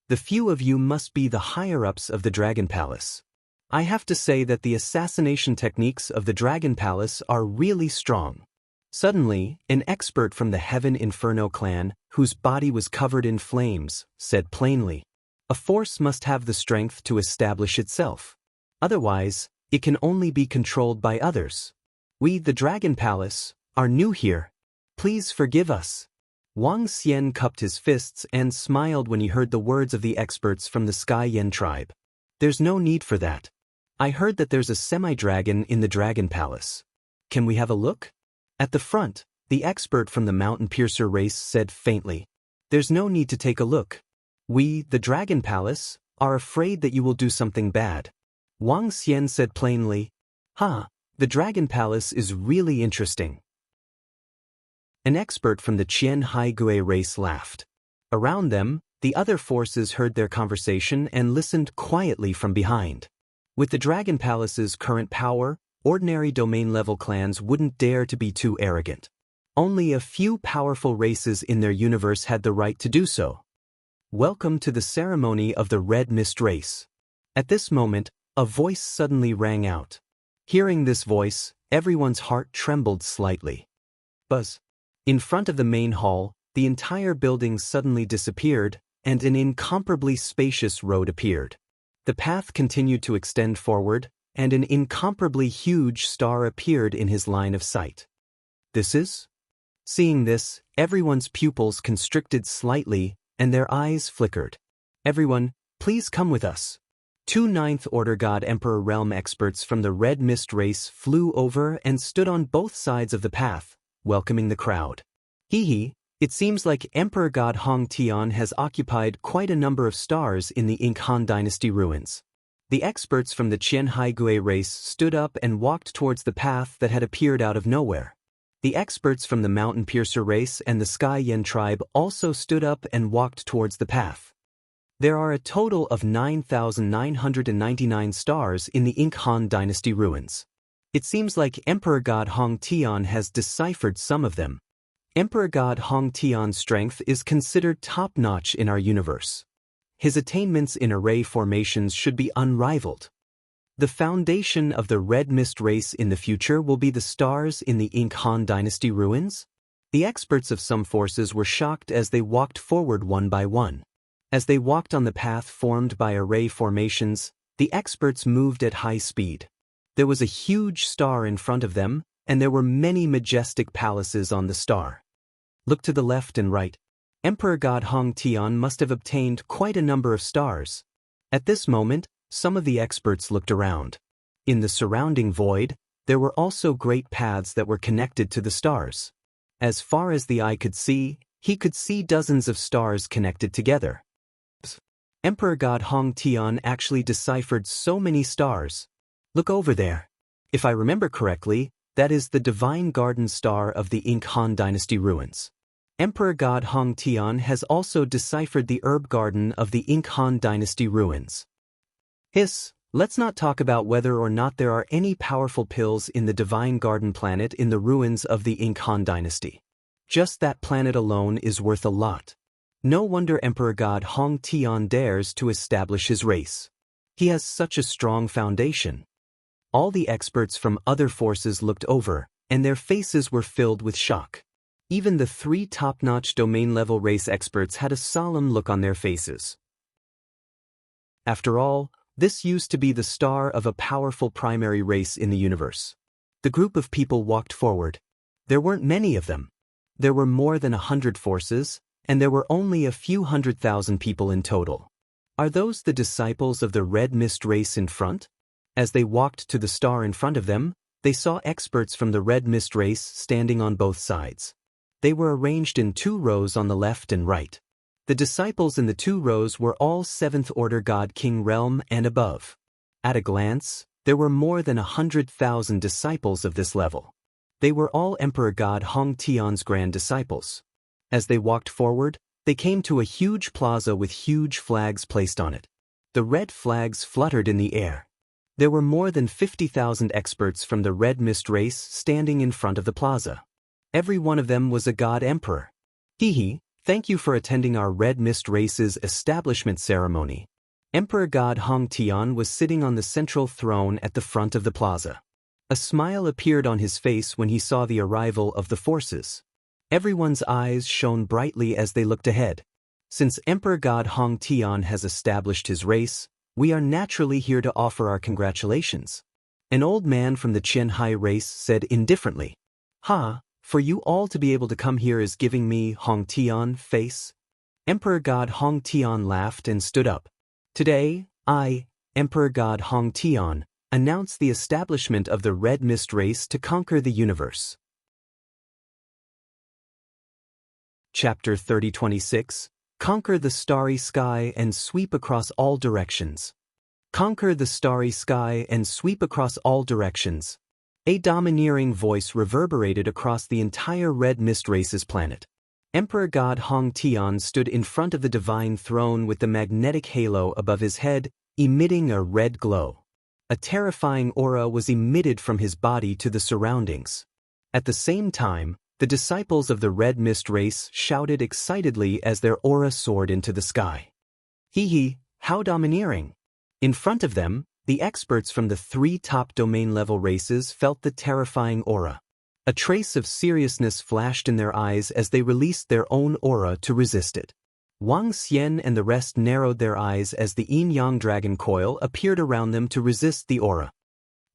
The few of you must be the higher-ups of the Dragon Palace. I have to say that the assassination techniques of the Dragon Palace are really strong. Suddenly, an expert from the Heaven Inferno clan, whose body was covered in flames, said plainly, a force must have the strength to establish itself. Otherwise, it can only be controlled by others. We, the Dragon Palace, are new here. Please forgive us. Wang Xian cupped his fists and smiled when he heard the words of the experts from the Sky Yen tribe. There's no need for that. I heard that there's a semi-dragon in the Dragon Palace. Can we have a look? At the front, the expert from the Mountain Piercer race said faintly. There's no need to take a look. We, the Dragon Palace, are afraid that you will do something bad. Wang Xian said plainly. The Dragon Palace is really interesting. An expert from the Qian Haigui race laughed. Around them, the other forces heard their conversation and listened quietly from behind. With the Dragon Palace's current power, ordinary domain-level clans wouldn't dare to be too arrogant. Only a few powerful races in their universe had the right to do so. Welcome to the ceremony of the Red Mist race. At this moment, a voice suddenly rang out. Hearing this voice, everyone's heart trembled slightly. Buzz. In front of the main hall, the entire building suddenly disappeared, and an incomparably spacious road appeared. The path continued to extend forward, and an incomparably huge star appeared in his line of sight. This is? Seeing this, everyone's pupils constricted slightly, and their eyes flickered. Everyone, please come with us. Two Ninth Order God Emperor Realm experts from the Red Mist race flew over and stood on both sides of the path, welcoming the crowd. Hee, it seems like Emperor God Hong Tian has occupied quite a number of stars in the Ink Han Dynasty ruins. The experts from the Qian Haigui race stood up and walked towards the path that had appeared out of nowhere. The experts from the Mountain Piercer race and the Sky Yen tribe also stood up and walked towards the path. There are a total of 9,999 stars in the Ink Han Dynasty ruins. It seems like Emperor God Hong Tian has deciphered some of them. Emperor God Hong Tian's strength is considered top-notch in our universe. His attainments in array formations should be unrivaled. The foundation of the Red Mist race in the future will be the stars in the Ink Han Dynasty ruins. The experts of some forces were shocked as they walked forward one by one. As they walked on the path formed by array formations, the experts moved at high speed. There was a huge star in front of them, and there were many majestic palaces on the star. Look to the left and right. Emperor God Hong Tian must have obtained quite a number of stars. At this moment, some of the experts looked around. In the surrounding void, there were also great paths that were connected to the stars. As far as the eye could see, he could see dozens of stars connected together. Emperor God Hong Tian actually deciphered so many stars. Look over there. If I remember correctly, that is the Divine Garden Star of the Ink Han Dynasty ruins. Emperor God Hong Tian has also deciphered the Herb Garden of the Ink Han Dynasty ruins. Let's not talk about whether or not there are any powerful pills in the Divine Garden planet in the ruins of the Ink Han Dynasty. Just that planet alone is worth a lot. No wonder Emperor God Hong Tian dares to establish his race. He has such a strong foundation. All the experts from other forces looked over, and their faces were filled with shock. Even the three top-notch domain-level race experts had a solemn look on their faces. After all, this used to be the star of a powerful primary race in the universe. The group of people walked forward. There weren't many of them. There were more than 100 forces, and there were only a few 100,000 people in total. Are those the disciples of the Red Mist race in front? As they walked to the star in front of them, they saw experts from the Red Mist race standing on both sides. They were arranged in 2 rows on the left and right. The disciples in the 2 rows were all 7th Order God King realm and above. At a glance, there were more than 100,000 disciples of this level. They were all Emperor God Hong Tian's grand disciples. As they walked forward, they came to a huge plaza with huge flags placed on it. The red flags fluttered in the air. There were more than 50,000 experts from the Red Mist race standing in front of the plaza. Every one of them was a god emperor. Thank you for attending our Red Mist race's establishment ceremony. Emperor God Hong Tian was sitting on the central throne at the front of the plaza. A smile appeared on his face when he saw the arrival of the forces. Everyone's eyes shone brightly as they looked ahead. Since Emperor God Hong Tian has established his race, we are naturally here to offer our congratulations. An old man from the Qianhai race said indifferently. For you all to be able to come here is giving me Hong Tian face. Emperor God Hong Tian laughed and stood up. Today, I, Emperor God Hong Tian, announce the establishment of the Red Mist race to conquer the universe. Chapter 3026, Conquer the Starry Sky and Sweep Across All Directions. Conquer the starry sky and sweep across all directions. A domineering voice reverberated across the entire Red Mist race's planet. Emperor God Hong Tian stood in front of the divine throne with the magnetic halo above his head, emitting a red glow. A terrifying aura was emitted from his body to the surroundings. At the same time, the disciples of the Red Mist race shouted excitedly as their aura soared into the sky. How domineering! In front of them, the experts from the 3 top domain-level races felt the terrifying aura. A trace of seriousness flashed in their eyes as they released their own aura to resist it. Wang Xian and the rest narrowed their eyes as the yin-yang dragon coil appeared around them to resist the aura.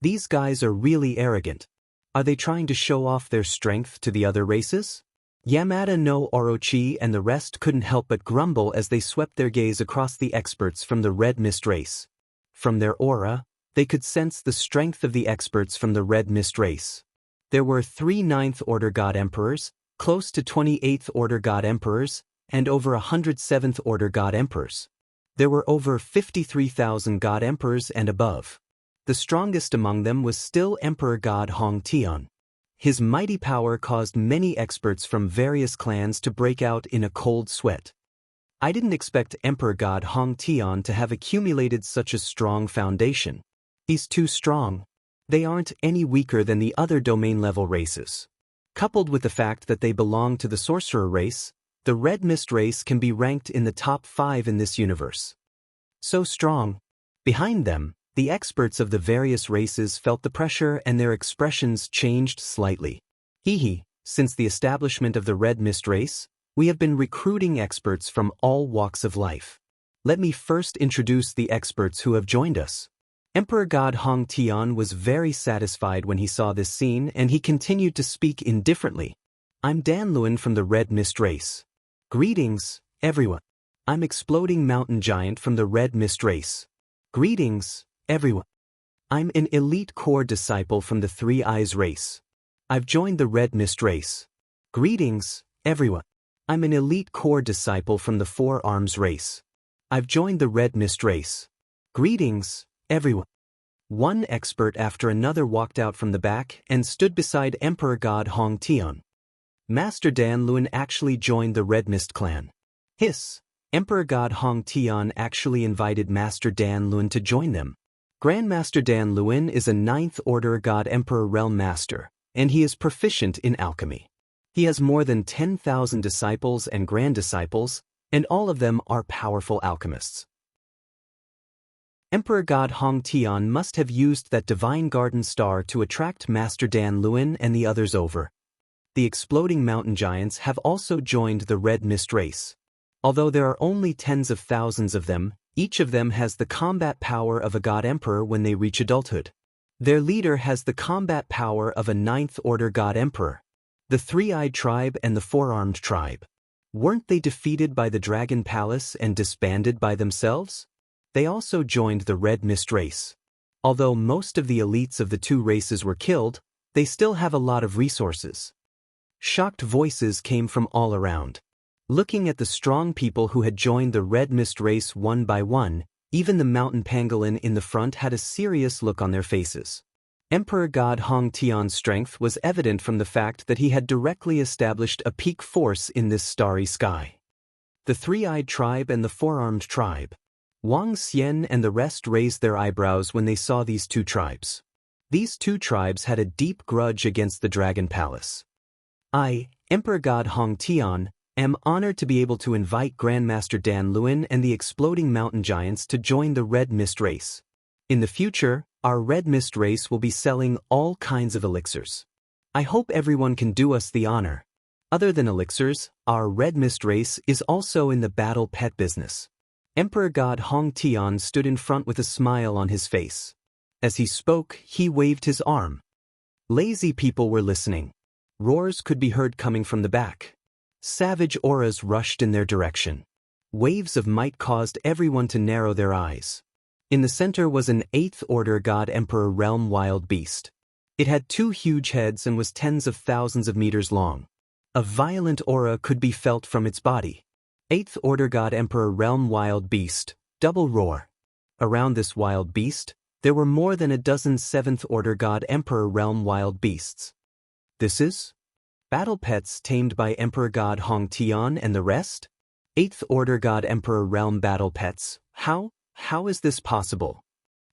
These guys are really arrogant. Are they trying to show off their strength to the other races? Yamada no Orochi and the rest couldn't help but grumble as they swept their gaze across the experts from the Red Mist race. From their aura, they could sense the strength of the experts from the Red Mist race. There were 3 Ninth Order God Emperors, close to 28th Order God Emperors, and over 100 7th Order God Emperors. There were over 53,000 God Emperors and above. The strongest among them was still Emperor God Hong Tian. His mighty power caused many experts from various clans to break out in a cold sweat. I didn't expect Emperor God Hong Tian to have accumulated such a strong foundation. He's too strong. They aren't any weaker than the other domain-level races. Coupled with the fact that they belong to the Sorcerer race, the Red Mist race can be ranked in the top 5 in this universe. So strong. Behind them, the experts of the various races felt the pressure and their expressions changed slightly. Since the establishment of the Red Mist race, we have been recruiting experts from all walks of life. Let me first introduce the experts who have joined us. Emperor God Hong Tian was very satisfied when he saw this scene, and he continued to speak indifferently. I'm Dan Luan from the Red Mist race. Greetings, everyone. I'm Exploding Mountain Giant from the Red Mist race. Greetings, everyone. I'm an elite core disciple from the Three Eyes race. I've joined the Red Mist race. Greetings, everyone. I'm an elite core disciple from the Four Arms race. I've joined the Red Mist race. Greetings, everyone. One expert after another walked out from the back and stood beside Emperor God Hong Tian. Master Dan Luan actually joined the Red Mist clan. Emperor God Hong Tian actually invited Master Dan Luan to join them. Grandmaster Dan Luan is a 9th Order God Emperor Realm Master, and he is proficient in alchemy. He has more than 10,000 disciples and grand disciples, and all of them are powerful alchemists. Emperor God Hong Tian must have used that Divine Garden Star to attract Master Dan Luan and the others over. The Exploding Mountain Giants have also joined the Red Mist race. Although there are only tens of thousands of them, each of them has the combat power of a God Emperor when they reach adulthood. Their leader has the combat power of a 9th Order God Emperor. The Three-Eyed Tribe and the Four-Armed Tribe. Weren't they defeated by the Dragon Palace and disbanded by themselves? They also joined the Red Mist race. Although most of the elites of the two races were killed, they still have a lot of resources. Shocked voices came from all around. Looking at the strong people who had joined the Red Mist race one by one, even the mountain pangolin in the front had a serious look on their faces. Emperor God Hong Tian's strength was evident from the fact that he had directly established a peak force in this starry sky. The Three-Eyed Tribe and the Four-Armed Tribe. Wang Xian and the rest raised their eyebrows when they saw these two tribes. These two tribes had a deep grudge against the Dragon Palace. I, Emperor God Hong Tian, am honored to be able to invite Grandmaster Dan Luan and the Exploding Mountain Giants to join the Red Mist race. In the future, our Red Mist race will be selling all kinds of elixirs. I hope everyone can do us the honor. Other than elixirs, our Red Mist race is also in the battle pet business. Emperor God Hong Tian stood in front with a smile on his face. As he spoke, he waved his arm. Lazy people were listening. Roars could be heard coming from the back. Savage auras rushed in their direction. Waves of might caused everyone to narrow their eyes. In the center was an 8th Order God Emperor Realm Wild Beast. It had 2 huge heads and was tens of thousands of meters long. A violent aura could be felt from its body. 8th Order God Emperor Realm Wild Beast, double roar. Around this wild beast, there were more than a dozen 7th Order God Emperor Realm Wild Beasts. This is battle pets tamed by Emperor God Hong Tian and the rest? 8th Order God Emperor Realm battle pets, how is this possible?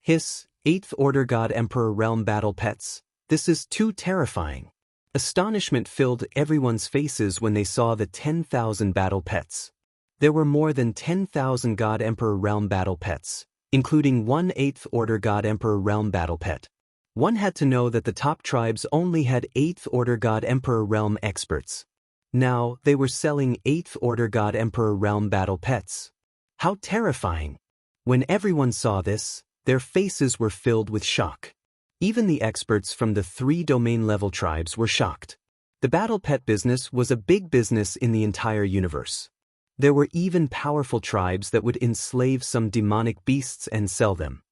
8th Order God Emperor Realm battle pets, this is too terrifying. Astonishment filled everyone's faces when they saw the 10,000 battle pets. There were more than 10,000 God Emperor Realm battle pets, including one 8th Order God Emperor Realm battle pet. One had to know that the top tribes only had 8th Order God Emperor Realm experts. Now, they were selling 8th Order God Emperor Realm battle pets. How terrifying! When everyone saw this, their faces were filled with shock. Even the experts from the 3 domain-level tribes were shocked. The battle pet business was a big business in the entire universe. There were even powerful tribes that would enslave some demonic beasts and sell them.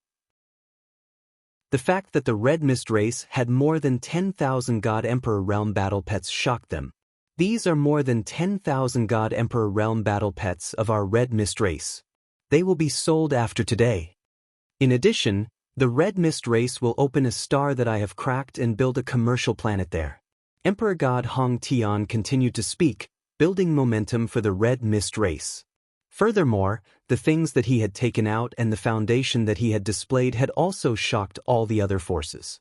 The fact that the Red Mist race had more than 10,000 God Emperor Realm battle pets shocked them. These are more than 10,000 God Emperor Realm battle pets of our Red Mist race. They will be sold after today. In addition, the Red Mist race will open a star that I have cracked and build a commercial planet there. Emperor God Hong Tian continued to speak, building momentum for the Red Mist race. Furthermore, the things that he had taken out and the foundation that he had displayed had also shocked all the other forces.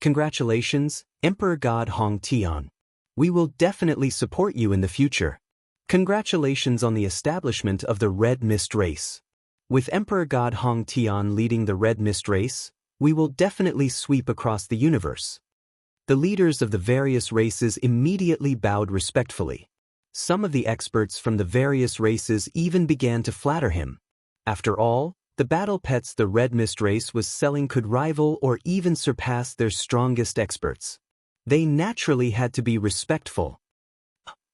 Congratulations, Emperor God Hong Tian. We will definitely support you in the future. Congratulations on the establishment of the Red Mist race. With Emperor God Hong Tian leading the Red Mist race, we will definitely sweep across the universe. The leaders of the various races immediately bowed respectfully. Some of the experts from the various races even began to flatter him. After all, the battle pets the Red Mist race was selling could rival or even surpass their strongest experts. They naturally had to be respectful.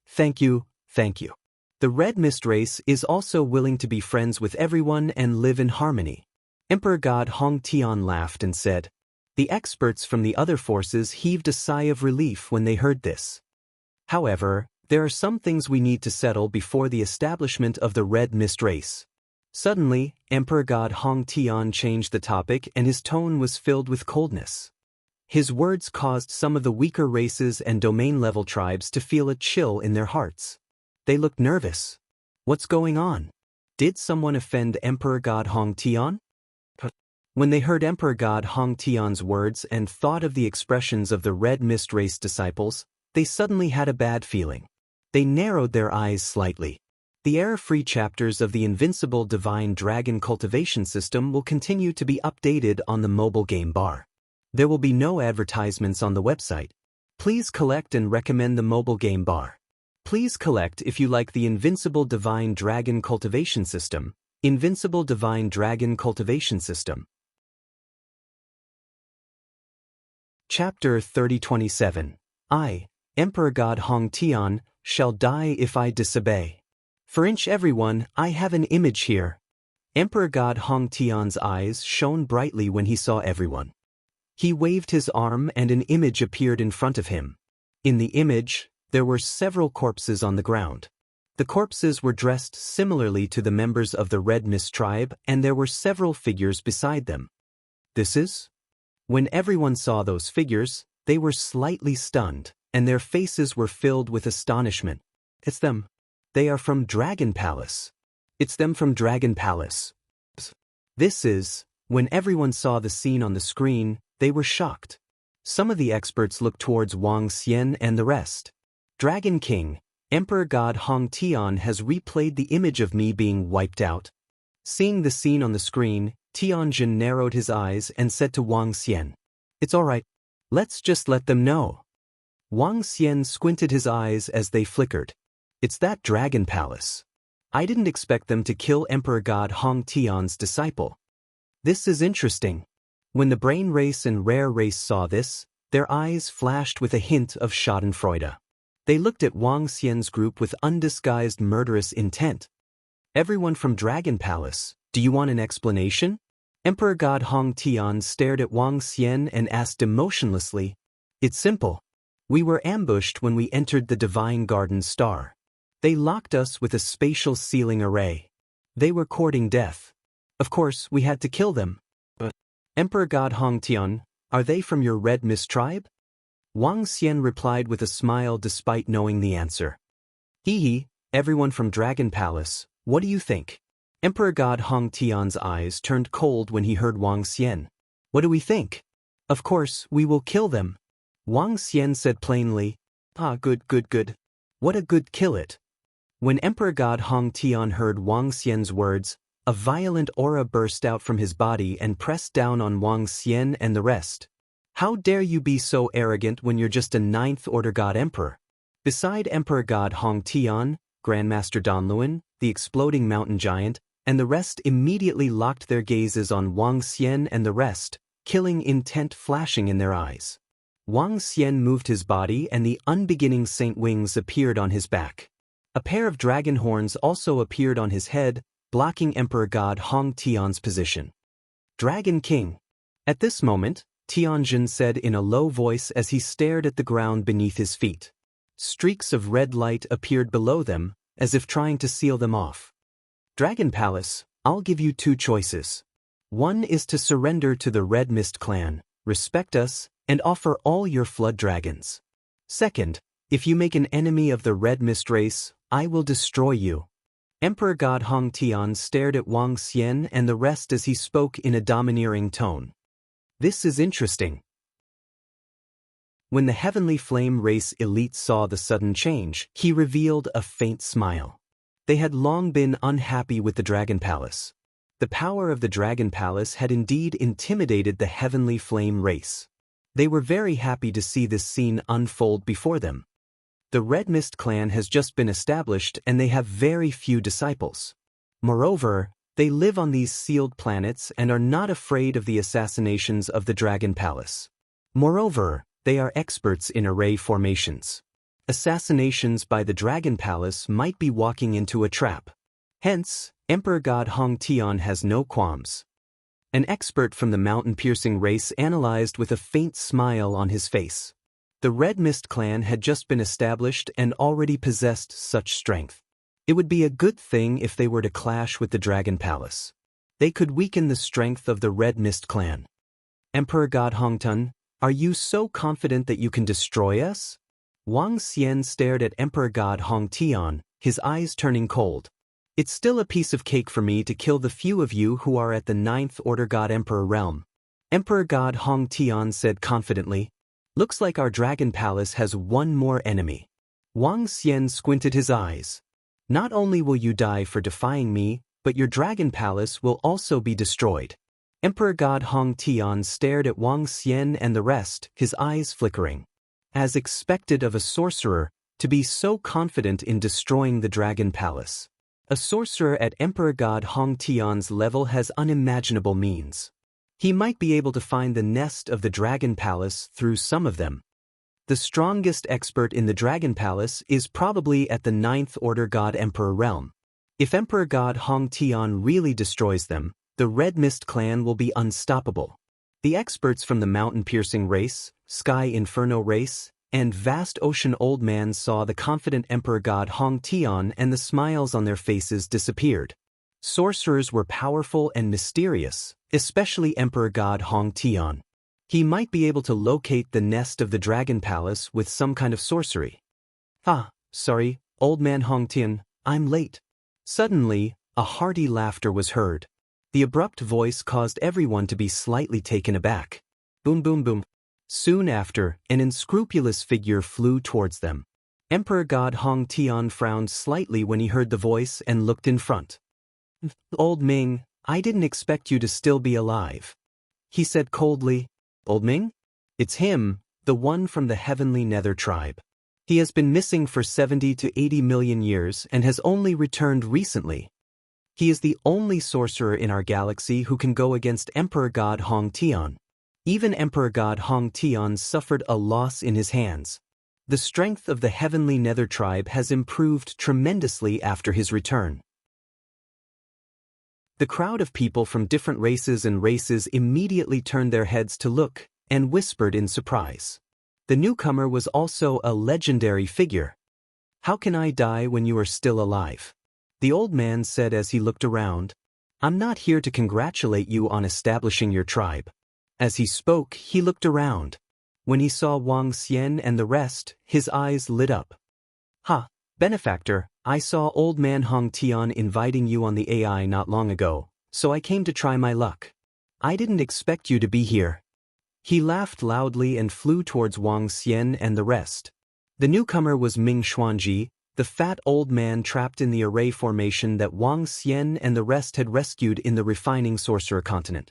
Thank you, thank you. The Red Mist race is also willing to be friends with everyone and live in harmony. Emperor God Hong Tian laughed and said. The experts from the other forces heaved a sigh of relief when they heard this. However, there are some things we need to settle before the establishment of the Red Mist race. Suddenly, Emperor God Hong Tian changed the topic and his tone was filled with coldness. His words caused some of the weaker races and domain-level tribes to feel a chill in their hearts. They looked nervous. What's going on? Did someone offend Emperor God Hong Tian? When they heard Emperor God Hong Tian's words and thought of the expressions of the Red Mist race disciples, they suddenly had a bad feeling. They narrowed their eyes slightly. The error-free chapters of the Invincible Divine Dragon Cultivation System will continue to be updated on the mobile game bar. There will be no advertisements on the website. Please collect and recommend the mobile game bar. Please collect if you like the Invincible Divine Dragon Cultivation System. Invincible Divine Dragon Cultivation System. Chapter 3027. I, Emperor God Hong Tian, shall die if I disobey. For everyone, I have an image here. Emperor God Hong Tian's eyes shone brightly when he saw everyone. He waved his arm and an image appeared in front of him. In the image, there were several corpses on the ground. The corpses were dressed similarly to the members of the Red Mist tribe and there were several figures beside them. This is? When everyone saw those figures, they were slightly stunned, and their faces were filled with astonishment. It's them. They are from Dragon Palace. It's them from Dragon Palace. This is, when everyone saw the scene on the screen, they were shocked. Some of the experts looked towards Wang Xian and the rest. Dragon King, Emperor God Hong Tian has replayed the image of me being wiped out. Seeing the scene on the screen, Tianjin narrowed his eyes and said to Wang Xian, "It's all right. Let's just let them know." Wang Xian squinted his eyes as they flickered. It's that Dragon Palace. I didn't expect them to kill Emperor God Hong Tian's disciple. This is interesting. When the Brain Race and Rare Race saw this, their eyes flashed with a hint of schadenfreude. They looked at Wang Xian's group with undisguised murderous intent. Everyone from Dragon Palace, do you want an explanation? Emperor God Hong Tian stared at Wang Xian and asked emotionlessly. It's simple. We were ambushed when we entered the Divine Garden Star. They locked us with a spatial sealing array. They were courting death. Of course, we had to kill them. But Emperor God Hong Tian, are they from your Red Mist tribe? Wang Xian replied with a smile despite knowing the answer. Hee, everyone from Dragon Palace, what do you think? Emperor God Hong Tian's eyes turned cold when he heard Wang Xian. What do we think? Of course, we will kill them. Wang Xian said plainly. Good. What a good kill it. When Emperor God Hong Tian heard Wang Xian's words, a violent aura burst out from his body and pressed down on Wang Xian and the rest. How dare you be so arrogant when you're just a 9th Order God Emperor? Beside Emperor God Hong Tian, Grandmaster Donluan, the Exploding Mountain Giant, and the rest immediately locked their gazes on Wang Xian and the rest, killing intent flashing in their eyes. Wang Xian moved his body and the unbeginning saint wings appeared on his back. A pair of dragon horns also appeared on his head, blocking Emperor God Hong Tian's position. Dragon King. At this moment, Tianjin said in a low voice as he stared at the ground beneath his feet. Streaks of red light appeared below them, as if trying to seal them off. Dragon Palace, I'll give you two choices. One is to surrender to the Red Mist clan, respect us, and offer all your flood dragons. Second, if you make an enemy of the Red Mist race, I will destroy you. Emperor God Hong Tian stared at Wang Xian and the rest as he spoke in a domineering tone. This is interesting. When the Heavenly Flame race elite saw the sudden change, he revealed a faint smile. They had long been unhappy with the Dragon Palace. The power of the Dragon Palace had indeed intimidated the Heavenly Flame race. They were very happy to see this scene unfold before them. The Red Mist clan has just been established and they have very few disciples. Moreover, they live on these sealed planets and are not afraid of the assassinations of the Dragon Palace. Moreover, they are experts in array formations. Assassinations by the Dragon Palace might be walking into a trap. Hence, Emperor God Hong Tian has no qualms. An expert from the mountain-piercing race analyzed with a faint smile on his face. The Red Mist clan had just been established and already possessed such strength. It would be a good thing if they were to clash with the Dragon Palace. They could weaken the strength of the Red Mist clan. Emperor God Hongtun, are you so confident that you can destroy us? Wang Xian stared at Emperor God Hong Tian, his eyes turning cold. It's still a piece of cake for me to kill the few of you who are at the 9th Order God Emperor realm. Emperor God Hong Tian said confidently. Looks like our Dragon Palace has one more enemy. Wang Xian squinted his eyes. Not only will you die for defying me, but your Dragon Palace will also be destroyed. Emperor God Hong Tian stared at Wang Xian and the rest, his eyes flickering. As expected of a sorcerer, to be so confident in destroying the Dragon Palace. A sorcerer at Emperor God Hong Tian's level has unimaginable means. He might be able to find the nest of the Dragon Palace through some of them. The strongest expert in the Dragon Palace is probably at the 9th Order God Emperor realm. If Emperor God Hong Tian really destroys them, the Red Mist clan will be unstoppable. The experts from the mountain-piercing race, Sky Inferno race, and Vast Ocean Old Man saw the confident Emperor God Hong Tian and the smiles on their faces disappeared. Sorcerers were powerful and mysterious, especially Emperor God Hong Tian. He might be able to locate the nest of the Dragon Palace with some kind of sorcery. Sorry, Old Man Hong Tian, I'm late. Suddenly, a hearty laughter was heard. The abrupt voice caused everyone to be slightly taken aback. Boom boom boom. Soon after, an unscrupulous figure flew towards them. Emperor God Hong Tian frowned slightly when he heard the voice and looked in front. Old Ming, I didn't expect you to still be alive. He said coldly. Old Ming? It's him, the one from the Heavenly Nether tribe. He has been missing for 70 to 80 million years and has only returned recently. He is the only sorcerer in our galaxy who can go against Emperor God Hong Tian. Even Emperor God Hong Tian suffered a loss in his hands. The strength of the Heavenly Nether tribe has improved tremendously after his return. The crowd of people from different races immediately turned their heads to look, and whispered in surprise. The newcomer was also a legendary figure. How can I die when you are still alive? The old man said as he looked around. I'm not here to congratulate you on establishing your tribe. As he spoke, he looked around. When he saw Wang Xian and the rest, his eyes lit up. Benefactor, I saw Old Man Hong Tian inviting you on the AI not long ago, so I came to try my luck. I didn't expect you to be here. He laughed loudly and flew towards Wang Xian and the rest. The newcomer was Ming Xuanji, the fat old man trapped in the array formation that Wang Xian and the rest had rescued in the refining sorcerer continent.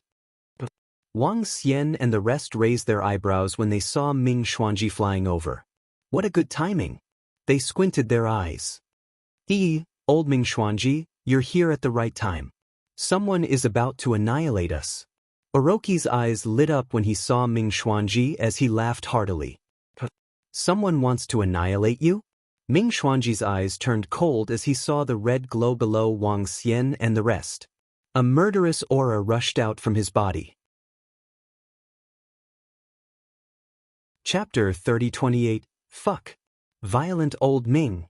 Wang Xian and the rest raised their eyebrows when they saw Ming Xuanji flying over. What a good timing! They squinted their eyes. Old Ming Xuanji, you're here at the right time. Someone is about to annihilate us. Orochi's eyes lit up when he saw Ming Xuanji as he laughed heartily. Someone wants to annihilate you? Ming Xuanji's eyes turned cold as he saw the red glow below Wang Xian and the rest. A murderous aura rushed out from his body. Chapter 3028. Fuck. Violent old Ming.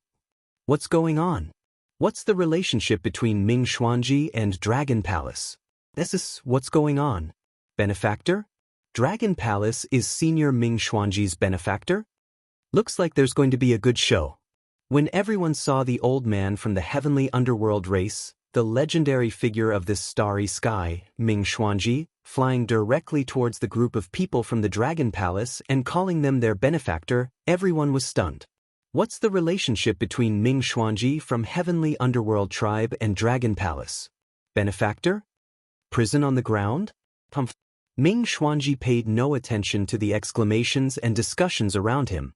What's going on? What's the relationship between Ming Xuanji and Dragon Palace? This is what's going on. Benefactor? Dragon Palace is Senior Ming Xuanji's benefactor? Looks like there's going to be a good show. When everyone saw the old man from the heavenly underworld race, the legendary figure of this starry sky, Ming Xuanji, flying directly towards the group of people from the Dragon Palace and calling them their benefactor, everyone was stunned. What's the relationship between Ming Xuanji from Heavenly Underworld Tribe and Dragon Palace? Benefactor? Prison on the ground? Ming Xuanji paid no attention to the exclamations and discussions around him.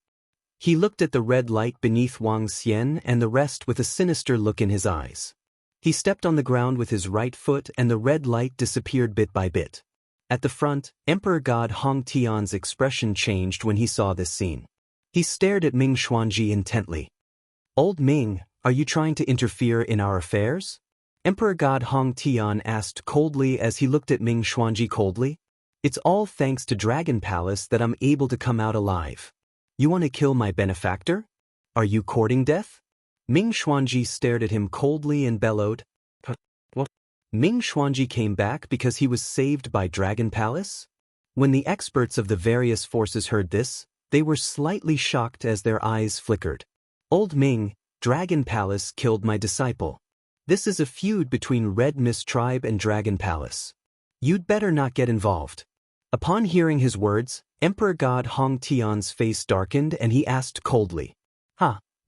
He looked at the red light beneath Wang Xian and the rest with a sinister look in his eyes. He stepped on the ground with his right foot and the red light disappeared bit by bit. At the front, Emperor God Hong Tian's expression changed when he saw this scene. He stared at Ming Xuanji intently. Old Ming, are you trying to interfere in our affairs? Emperor God Hong Tian asked coldly as he looked at Ming Xuanji coldly. It's all thanks to Dragon Palace that I'm able to come out alive. You want to kill my benefactor? Are you courting death? Ming Xuanji stared at him coldly and bellowed. What? Ming Xuanji came back because he was saved by Dragon Palace? When the experts of the various forces heard this, they were slightly shocked as their eyes flickered. Old Ming, Dragon Palace killed my disciple. This is a feud between Red Mist Tribe and Dragon Palace. You'd better not get involved. Upon hearing his words, Emperor God Hong Tian's face darkened and he asked coldly.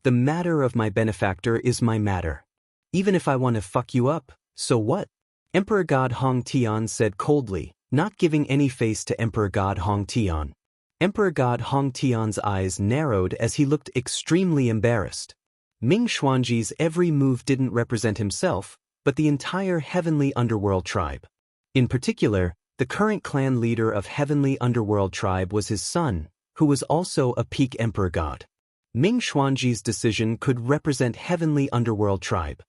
The matter of my benefactor is my matter. Even if I want to fuck you up, so what? Emperor God Hong Tian said coldly, not giving any face to Emperor God Hong Tian. Emperor God Hong Tian's eyes narrowed as he looked extremely embarrassed. Ming Xuanji's every move didn't represent himself, but the entire Heavenly Underworld Tribe. In particular, the current clan leader of Heavenly Underworld Tribe was his son, who was also a peak Emperor God. Ming Xuanji's decision could represent Heavenly Underworld Tribe.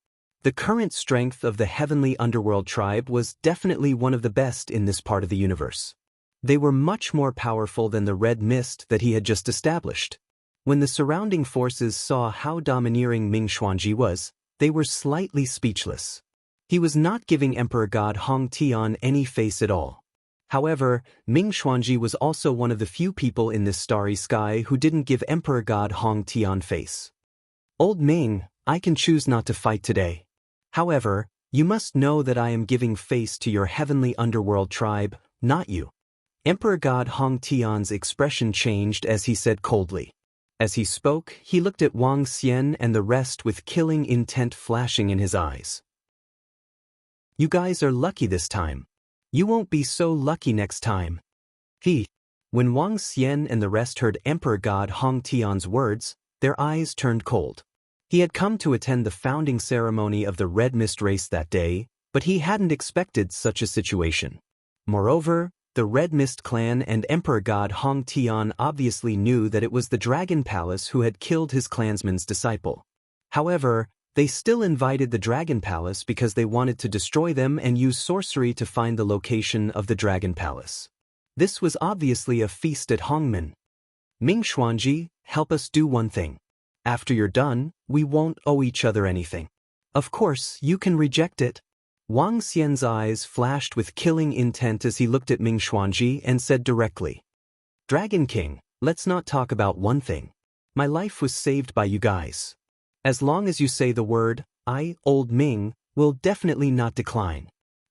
The current strength of the Heavenly Underworld Tribe was definitely one of the best in this part of the universe. They were much more powerful than the red mist that he had just established. When the surrounding forces saw how domineering Ming Xuanji was, they were slightly speechless. He was not giving Emperor God Hong Tian any face at all. However, Ming Xuanji was also one of the few people in this starry sky who didn't give Emperor God Hong Tian face. Old Ming, I can choose not to fight today. However, you must know that I am giving face to your Heavenly Underworld Tribe, not you. Emperor God Hong Tian's expression changed as he said coldly. As he spoke, he looked at Wang Xian and the rest with killing intent flashing in his eyes. You guys are lucky this time. You won't be so lucky next time. When Wang Xian and the rest heard Emperor God Hong Tian's words, their eyes turned cold. He had come to attend the founding ceremony of the Red Mist race that day, but he hadn't expected such a situation. Moreover, the Red Mist clan and Emperor God Hong Tian obviously knew that it was the Dragon Palace who had killed his clansman's disciple. However, they still invited the Dragon Palace because they wanted to destroy them and use sorcery to find the location of the Dragon Palace. This was obviously a feast at Hongmen. Ming Xuanji, help us do one thing. After you're done, we won't owe each other anything. Of course, you can reject it. Wang Xian's eyes flashed with killing intent as he looked at Ming Xuanji and said directly, Dragon King, let's not talk about one thing. My life was saved by you guys. As long as you say the word, I, Old Ming, will definitely not decline.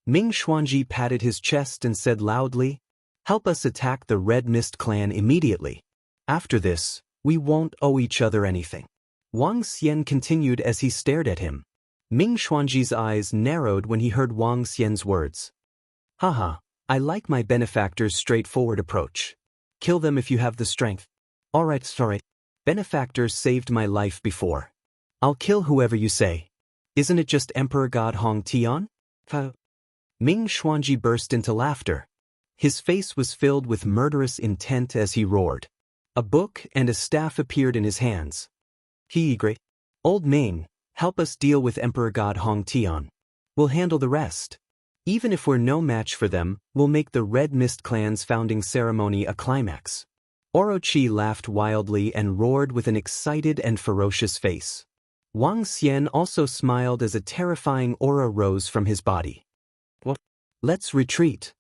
Ming Xuanji patted his chest and said loudly, help us attack the Red Mist clan immediately. After this, we won't owe each other anything. Wang Xian continued as he stared at him. Ming Xuanji's eyes narrowed when he heard Wang Xian's words. Haha, I like my benefactor's straightforward approach. Kill them if you have the strength. Alright, sorry. Benefactor saved my life before. I'll kill whoever you say. Isn't it just Emperor God Hong Tian? Ming Xuanji burst into laughter. His face was filled with murderous intent as he roared. A book and a staff appeared in his hands. Great. Old Ming, help us deal with Emperor God Hong Tian. We'll handle the rest. Even if we're no match for them, we'll make the Red Mist clan's founding ceremony a climax. Orochi laughed wildly and roared with an excited and ferocious face. Wang Xian also smiled as a terrifying aura rose from his body. What? Let's retreat.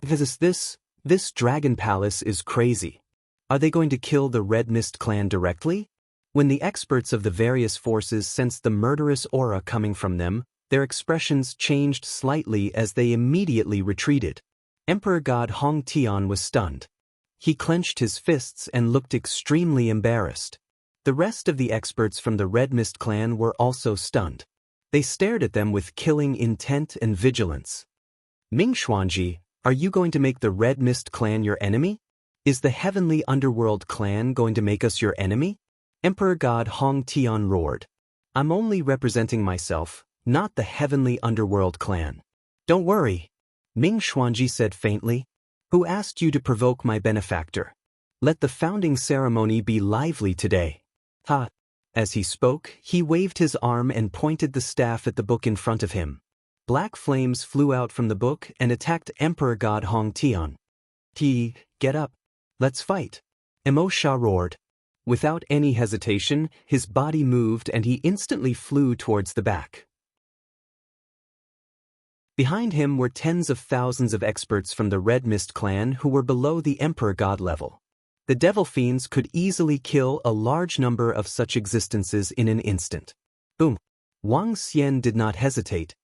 Because this dragon palace is crazy. Are they going to kill the Red Mist clan directly? When the experts of the various forces sensed the murderous aura coming from them, their expressions changed slightly as they immediately retreated. Emperor God Hong Tian was stunned. He clenched his fists and looked extremely embarrassed. The rest of the experts from the Red Mist clan were also stunned. They stared at them with killing intent and vigilance. Ming Xuanji, are you going to make the Red Mist clan your enemy? Is the Heavenly Underworld clan going to make us your enemy? Emperor God Hong Tian roared. I'm only representing myself, not the Heavenly Underworld clan. Don't worry, Ming Xuanji said faintly. Who asked you to provoke my benefactor? Let the founding ceremony be lively today. Ha! As he spoke, he waved his arm and pointed the staff at the book in front of him. Black flames flew out from the book and attacked Emperor God Hong Tian. Get up. Let's fight. Emo Sha roared. Without any hesitation, his body moved and he instantly flew towards the back. Behind him were tens of thousands of experts from the Red Mist clan who were below the Emperor God level. The Devil Fiends could easily kill a large number of such existences in an instant. Boom! Wang Xian did not hesitate.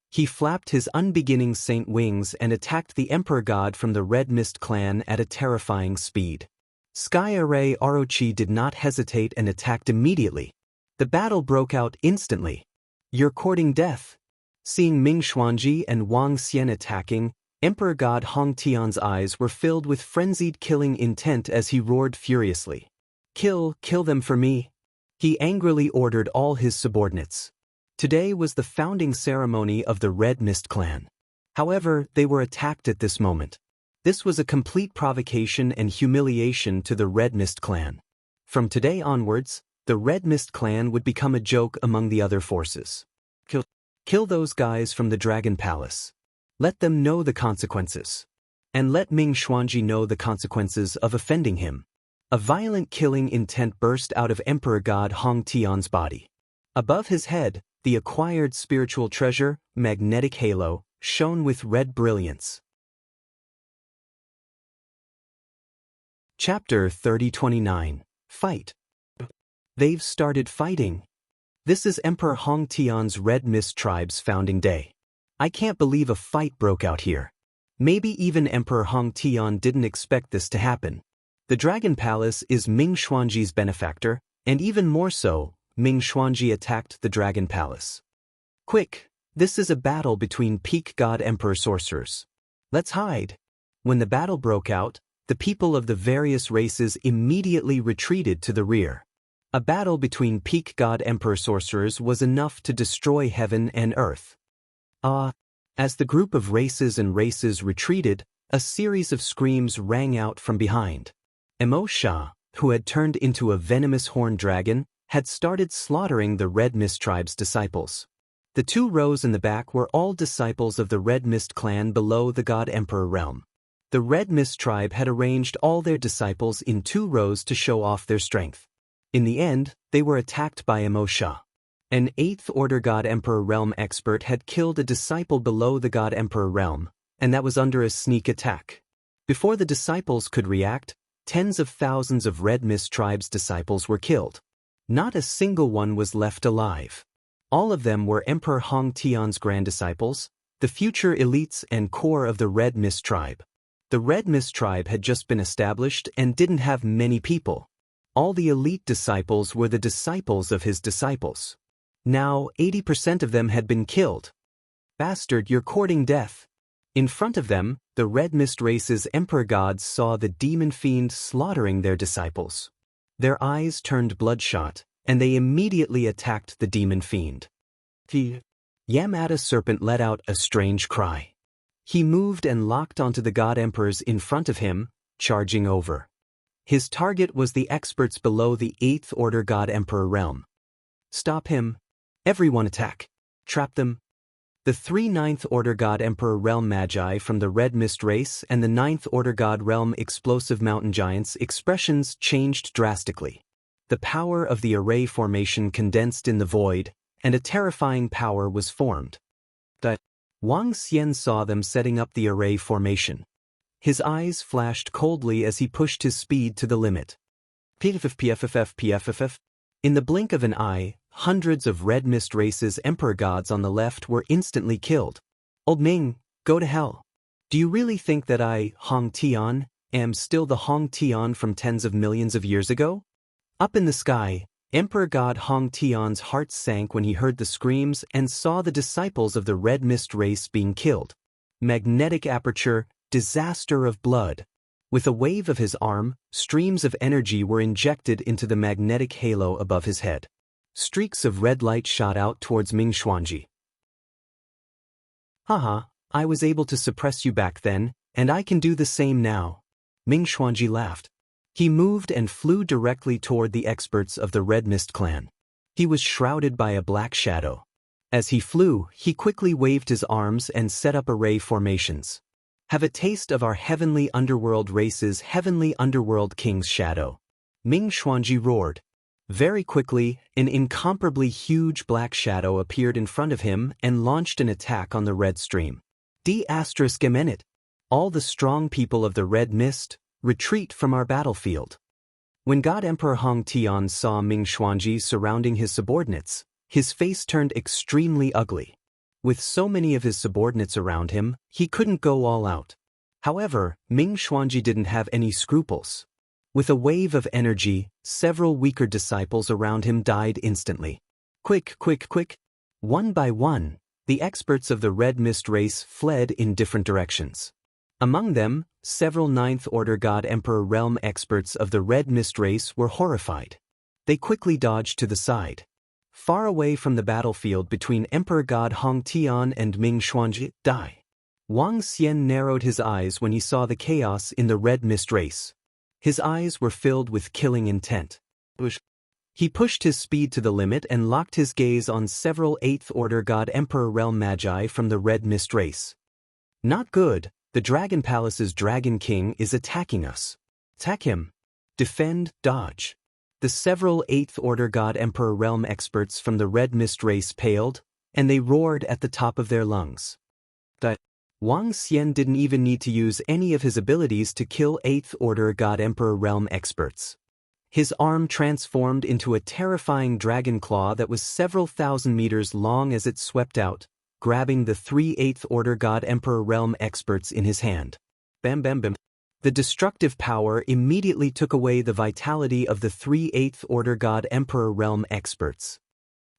He flapped his unbeginning saint wings and attacked the Emperor God from the Red Mist clan at a terrifying speed. Sky Array Orochi did not hesitate and attacked immediately. The battle broke out instantly. You're courting death. Seeing Ming Xuanji and Wang Xian attacking, Emperor God Hong Tian's eyes were filled with frenzied killing intent as he roared furiously. Kill them for me. He angrily ordered all his subordinates. Today was the founding ceremony of the Red Mist clan. However, they were attacked at this moment. This was a complete provocation and humiliation to the Red Mist clan. From today onwards, the Red Mist clan would become a joke among the other forces. Kill those guys from the Dragon Palace. Let them know the consequences. And let Ming Xuanji know the consequences of offending him. A violent killing intent burst out of Emperor God Hong Tian's body. Above his head, the acquired spiritual treasure, Magnetic Halo, shone with red brilliance. Chapter 3029. Fight. They've started fighting. This is Emperor Hong Tian's Red Mist tribe's founding day. I can't believe a fight broke out here. Maybe even Emperor Hong Tian didn't expect this to happen. The Dragon Palace is Ming Xuanji's benefactor, and even more so, Ming Xuanji attacked the Dragon Palace. Quick, this is a battle between Peak God Emperor sorcerers. Let's hide. When the battle broke out, the people of the various races immediately retreated to the rear. A battle between Peak God Emperor sorcerers was enough to destroy heaven and earth. As the group of races retreated, a series of screams rang out from behind. Emo Sha, who had turned into a venomous horned dragon, had started slaughtering the Red Mist tribe's disciples. The 2 rows in the back were all disciples of the Red Mist clan below the God Emperor realm. The Red Mist tribe had arranged all their disciples in 2 rows to show off their strength. In the end, they were attacked by Emo Sha. An 8th Order God Emperor realm expert had killed a disciple below the God Emperor realm, and that was under a sneak attack. Before the disciples could react, tens of thousands of Red Mist tribe's disciples were killed. Not a single one was left alive. All of them were Emperor Hong Tian's grand disciples, the future elites and core of the Red Mist tribe. The Red Mist tribe had just been established and didn't have many people. All the elite disciples were the disciples of his disciples. Now, 80% of them had been killed. Bastard, you're courting death. In front of them, the Red Mist race's emperor gods saw the demon fiend slaughtering their disciples. Their eyes turned bloodshot, and they immediately attacked the demon fiend. The Yamata serpent let out a strange cry. He moved and locked onto the God Emperors in front of him, charging over. His target was the experts below the 8th Order God Emperor realm. Stop him. Everyone attack. Trap them. The 3 9th Order God Emperor realm Magi from the Red Mist race and the 9th Order God realm Explosive Mountain Giants expressions changed drastically. The power of the array formation condensed in the void, and a terrifying power was formed. Wang Xian saw them setting up the array formation. His eyes flashed coldly as he pushed his speed to the limit. PFF. In the blink of an eye, hundreds of Red Mist race's Emperor Gods on the left were instantly killed. Old Ming, go to hell. Do you really think that I, Hong Tian, am still the Hong Tian from tens of millions of years ago? Up in the sky, Emperor God Hong Tian's heart sank when he heard the screams and saw the disciples of the Red Mist race being killed. Magnetic aperture, disaster of blood. With a wave of his arm, streams of energy were injected into the magnetic halo above his head. Streaks of red light shot out towards Ming Xuanji. Haha, I was able to suppress you back then, and I can do the same now. Ming Xuanji laughed. He moved and flew directly toward the experts of the Red Mist clan. He was shrouded by a black shadow. As he flew, he quickly waved his arms and set up array formations. Have a taste of our heavenly underworld race's heavenly underworld king's shadow. Ming Xuanji roared. Very quickly, an incomparably huge black shadow appeared in front of him and launched an attack on the red stream. D****. All the strong people of the Red Mist, retreat from our battlefield. When God Emperor Hong Tian saw Ming Xuanji surrounding his subordinates, his face turned extremely ugly. With so many of his subordinates around him, he couldn't go all out. However, Ming Xuanji didn't have any scruples. With a wave of energy, several weaker disciples around him died instantly. Quick. One by one, the experts of the Red Mist race fled in different directions. Among them, several 9th Order God Emperor realm experts of the Red Mist race were horrified. They quickly dodged to the side. Far away from the battlefield between Emperor God Hong Tian and Ming Xuanji, Wang Xian narrowed his eyes when he saw the chaos in the Red Mist race. His eyes were filled with killing intent. He pushed his speed to the limit and locked his gaze on several 8th Order God Emperor realm Magi from the Red Mist race. Not good. The Dragon Palace's Dragon King is attacking us. Attack him. Defend, dodge. The several 8th Order God Emperor realm experts from the Red Mist race paled, and they roared at the top of their lungs. Wang Xian didn't even need to use any of his abilities to kill 8th Order God Emperor realm experts. His arm transformed into a terrifying dragon claw that was several thousand meters long as it swept out, grabbing the 3 8th Order God Emperor realm experts in his hand. Bam. The destructive power immediately took away the vitality of the 3 8th Order God Emperor realm experts.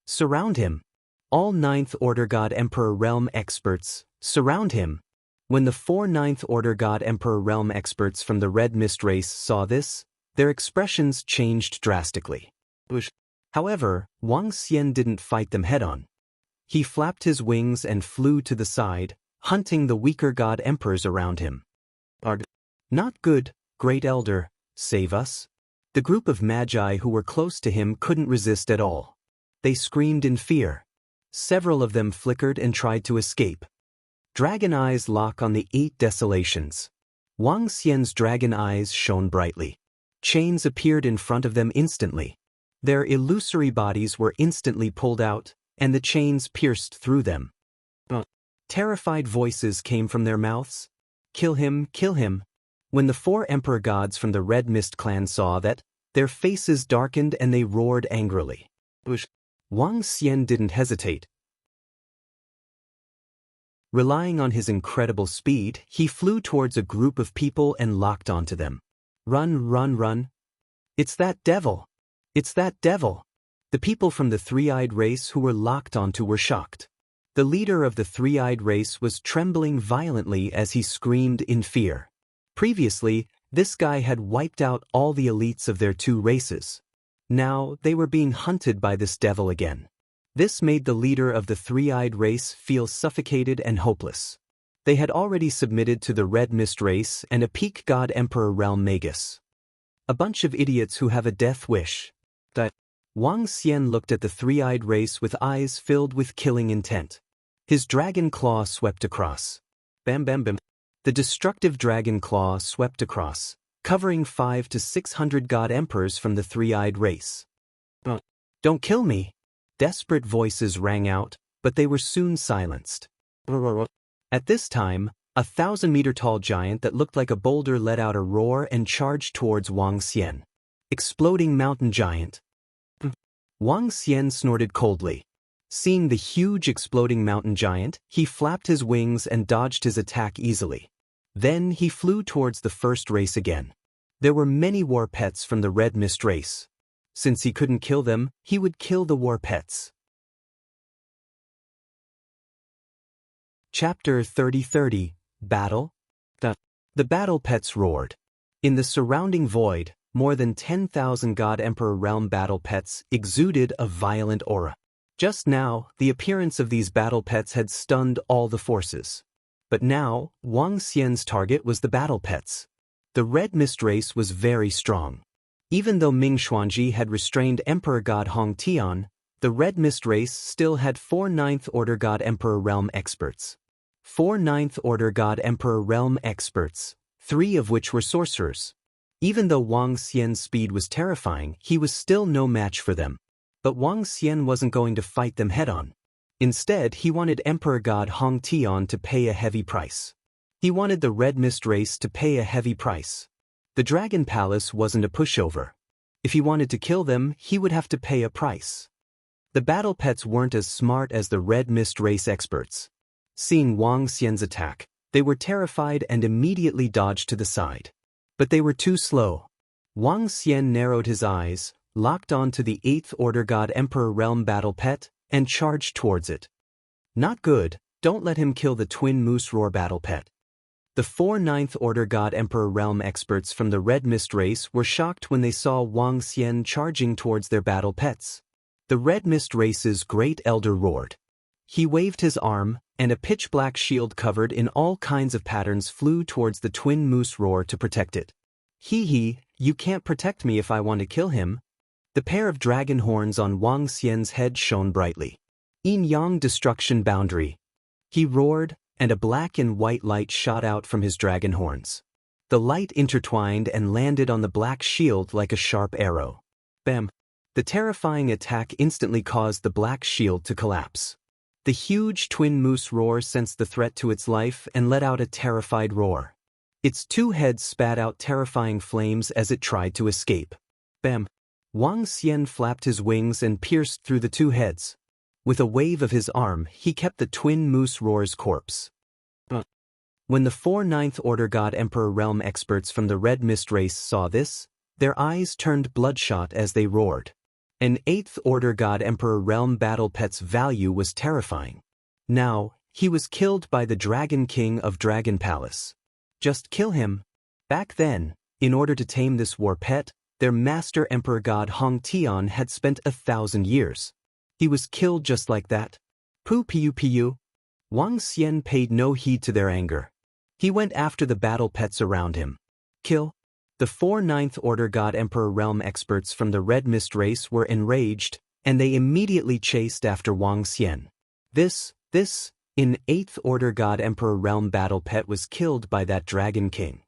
Surround him. All 9th Order God Emperor realm experts, surround him. When the 4 9th Order God Emperor realm experts from the Red Mist race saw this, their expressions changed drastically. However, Wang Xian didn't fight them head-on. He flapped his wings and flew to the side, hunting the weaker God Emperors around him. Not good, Great Elder, save us. The group of Magi who were close to him couldn't resist at all. They screamed in fear. Several of them flickered and tried to escape. Dragon eyes lock on the 8 desolations. Wang Xian's dragon eyes shone brightly. Chains appeared in front of them instantly. Their illusory bodies were instantly pulled out, and the chains pierced through them. Terrified voices came from their mouths. Kill him, kill him. When the 4 Emperor Gods from the Red Mist clan saw that, their faces darkened and they roared angrily. Wang Xian didn't hesitate. Relying on his incredible speed, he flew towards a group of people and locked onto them. Run. It's that devil. It's that devil. The people from the three-eyed race who were locked onto were shocked. The leader of the three-eyed race was trembling violently as he screamed in fear. Previously, this guy had wiped out all the elites of their 2 races. Now, they were being hunted by this devil again. This made the leader of the three-eyed race feel suffocated and hopeless. They had already submitted to the Red Mist race and a peak god Emperor Realm Magus. A bunch of idiots who have a death wish. Wang Xian looked at the three-eyed race with eyes filled with killing intent. His dragon claw swept across. Bam bam bam. The destructive dragon claw swept across, covering 500 to 600 god emperors from the three-eyed race. Don't kill me! Desperate voices rang out, but they were soon silenced. At this time, a 1,000-meter-tall giant that looked like a boulder let out a roar and charged towards Wang Xian. Exploding mountain giant. Wang Xian snorted coldly. Seeing the huge exploding mountain giant, he flapped his wings and dodged his attack easily. Then he flew towards the first race again. There were many war pets from the Red Mist race. Since he couldn't kill them, he would kill the war pets. Chapter 30:30 Battle. The battle pets roared. In the surrounding void, more than 10,000 God Emperor Realm battle pets exuded a violent aura. Just now, the appearance of these battle pets had stunned all the forces. But now, Wang Xian's target was the battle pets. The Red Mist race was very strong. Even though Ming Xuanji had restrained Emperor God Hong Tian, the Red Mist race still had 4 9th Order God Emperor Realm experts. 4 9th Order God Emperor Realm experts, 3 of which were sorcerers. Even though Wang Xian's speed was terrifying, he was still no match for them. But Wang Xian wasn't going to fight them head-on. Instead, he wanted Emperor God Hong Tian to pay a heavy price. He wanted the Red Mist race to pay a heavy price. The Dragon Palace wasn't a pushover. If he wanted to kill them, he would have to pay a price. The battle pets weren't as smart as the Red Mist race experts. Seeing Wang Xian's attack, they were terrified and immediately dodged to the side. But they were too slow. Wang Xian narrowed his eyes, locked onto the 8th Order God Emperor Realm battle pet, and charged towards it. Not good, don't let him kill the Twin Moose Roar battle pet. The 4 9th Order God Emperor Realm experts from the Red Mist race were shocked when they saw Wang Xian charging towards their battle pets. The Red Mist race's Great Elder roared. He waved his arm, and a pitch-black shield covered in all kinds of patterns flew towards the Twin Moose Roar to protect it. Hee, you can't protect me if I want to kill him. The pair of dragon horns on Wang Xian's head shone brightly. Yin-yang destruction boundary. He roared, and a black and white light shot out from his dragon horns. The light intertwined and landed on the black shield like a sharp arrow. Bam! The terrifying attack instantly caused the black shield to collapse. The huge Twin Moose Roar sensed the threat to its life and let out a terrified roar. Its 2 heads spat out terrifying flames as it tried to escape. Bam! Wang Xian flapped his wings and pierced through the 2 heads. With a wave of his arm, he kept the Twin Moose Roar's corpse. When the 4 9th Order God Emperor Realm experts from the Red Mist race saw this, their eyes turned bloodshot as they roared. An 8th Order God Emperor Realm battle pet's value was terrifying. Now, he was killed by the Dragon King of Dragon Palace. Just kill him. Back then, in order to tame this war pet, their master Emperor God Hong Tian had spent 1,000 years. He was killed just like that. Pu. Wang Xian paid no heed to their anger. He went after the battle pets around him. Kill. The 4 9th Order God Emperor Realm experts from the Red Mist race were enraged, and they immediately chased after Wang Xian. This, in 8th Order God Emperor Realm battle pet was killed by that Dragon King.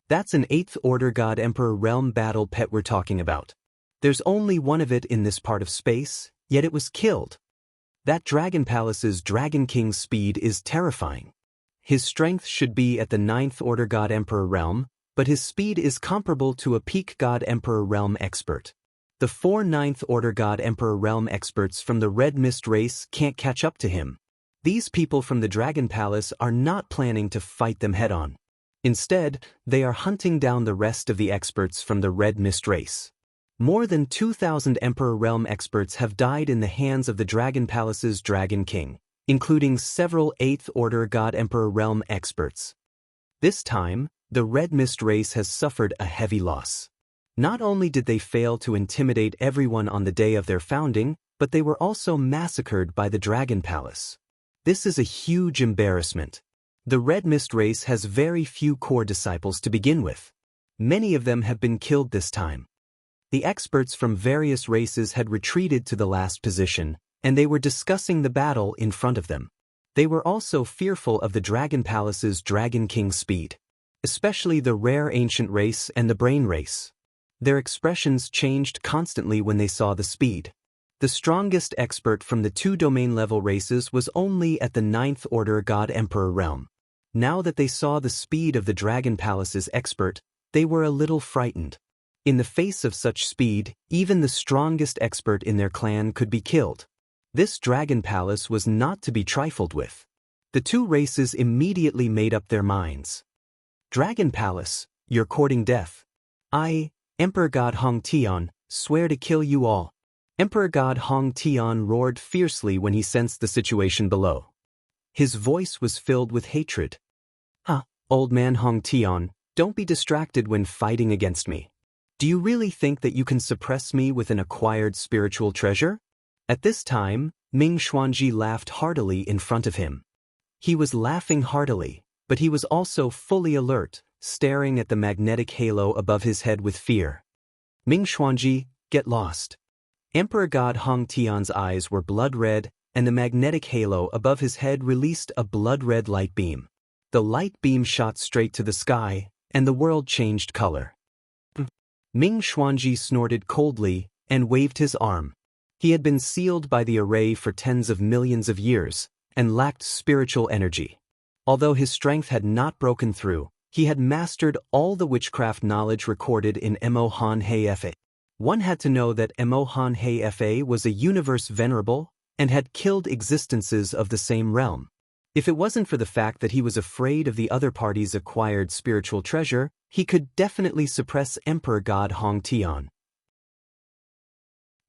That's an 8th Order God Emperor Realm battle pet we're talking about. There's only one of it in this part of space, yet it was killed. That Dragon Palace's Dragon King's speed is terrifying. His strength should be at the 9th Order God Emperor Realm, but his speed is comparable to a peak God Emperor Realm expert. The 4 9th Order God Emperor Realm experts from the Red Mist race can't catch up to him. These people from the Dragon Palace are not planning to fight them head-on. Instead, they are hunting down the rest of the experts from the Red Mist race. More than 2,000 Emperor Realm experts have died in the hands of the Dragon Palace's Dragon King, including several 8th Order God Emperor Realm experts. This time, the Red Mist race has suffered a heavy loss. Not only did they fail to intimidate everyone on the day of their founding, but they were also massacred by the Dragon Palace. This is a huge embarrassment. The Red Mist race has very few core disciples to begin with. Many of them have been killed this time. The experts from various races had retreated to the last position, and they were discussing the battle in front of them. They were also fearful of the Dragon Palace's Dragon King speed, especially the rare ancient race and the brain race. Their expressions changed constantly when they saw the speed. The strongest expert from the two domain-level races was only at the 9th Order God Emperor realm. Now that they saw the speed of the Dragon Palace's expert, they were a little frightened. In the face of such speed, even the strongest expert in their clan could be killed. This Dragon Palace was not to be trifled with. The two races immediately made up their minds. Dragon Palace, you're courting death. I, Emperor God Hong Tian, swear to kill you all. Emperor God Hong Tian roared fiercely when he sensed the situation below. His voice was filled with hatred. Old man Hong Tian, don't be distracted when fighting against me. Do you really think that you can suppress me with an acquired spiritual treasure? At this time, Ming Xuanji laughed heartily in front of him. He was laughing heartily, but he was also fully alert, staring at the magnetic halo above his head with fear. Ming Xuanji, get lost. Emperor God Hong Tian's eyes were blood-red, and the magnetic halo above his head released a blood-red light beam. The light beam shot straight to the sky, and the world changed color. Ming Xuanji snorted coldly and waved his arm. He had been sealed by the array for tens of millions of years, and lacked spiritual energy. Although his strength had not broken through, he had mastered all the witchcraft knowledge recorded in Mo Han Hei Fa. One had to know that Mo Han Hei Fa was a universe venerable, and had killed existences of the same realm. If it wasn't for the fact that he was afraid of the other party's acquired spiritual treasure, he could definitely suppress Emperor God Hong Tian.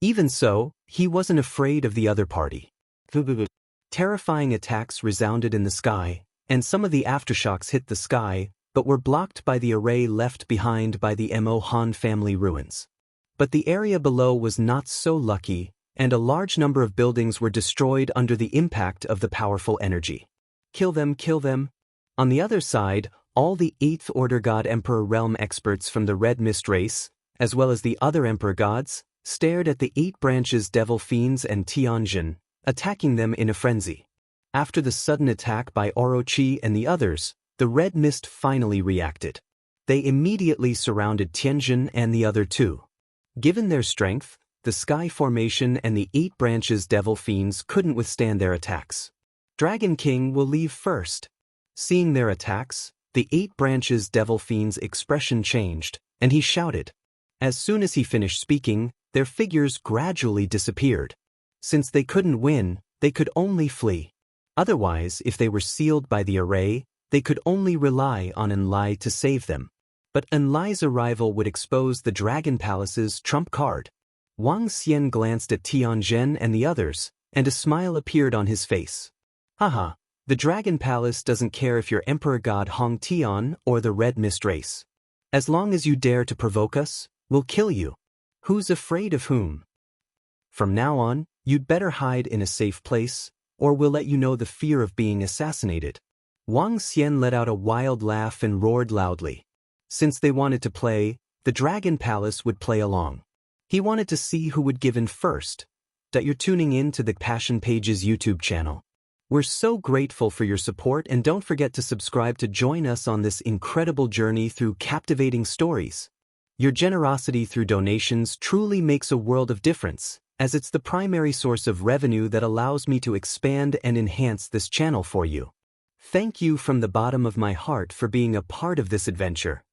Even so, he wasn't afraid of the other party. Terrifying attacks resounded in the sky, and some of the aftershocks hit the sky, but were blocked by the array left behind by the Mo Han family ruins. But the area below was not so lucky, and a large number of buildings were destroyed under the impact of the powerful energy. Kill them, kill them. On the other side, all the 8th Order God Emperor realm experts from the Red Mist race, as well as the other Emperor gods, stared at the 8 branches Devil Fiends and Tianjin, attacking them in a frenzy. After the sudden attack by Orochi and the others, the Red Mist finally reacted. They immediately surrounded Tianjin and the other two. Given their strength, the Sky Formation and the 8 branches Devil Fiends couldn't withstand their attacks. Dragon King will leave first. Seeing their attacks, the 8 branches Devil Fiend's expression changed, and he shouted. As soon as he finished speaking, their figures gradually disappeared. Since they couldn't win, they could only flee. Otherwise, if they were sealed by the array, they could only rely on Enlai to save them. But Enlai's arrival would expose the Dragon Palace's trump card. Wang Xian glanced at Tianjin and the others, and a smile appeared on his face. Haha, the Dragon Palace doesn't care if you're Emperor God Hong Tian or the Red Mist race. As long as you dare to provoke us, we'll kill you. Who's afraid of whom? From now on, you'd better hide in a safe place, or we'll let you know the fear of being assassinated. Wang Xian let out a wild laugh and roared loudly. Since they wanted to play, the Dragon Palace would play along. He wanted to see who would give in first. That you're tuning in to the Passion Pages YouTube channel. We're so grateful for your support, and don't forget to subscribe to join us on this incredible journey through captivating stories. Your generosity through donations truly makes a world of difference, as it's the primary source of revenue that allows me to expand and enhance this channel for you. Thank you from the bottom of my heart for being a part of this adventure.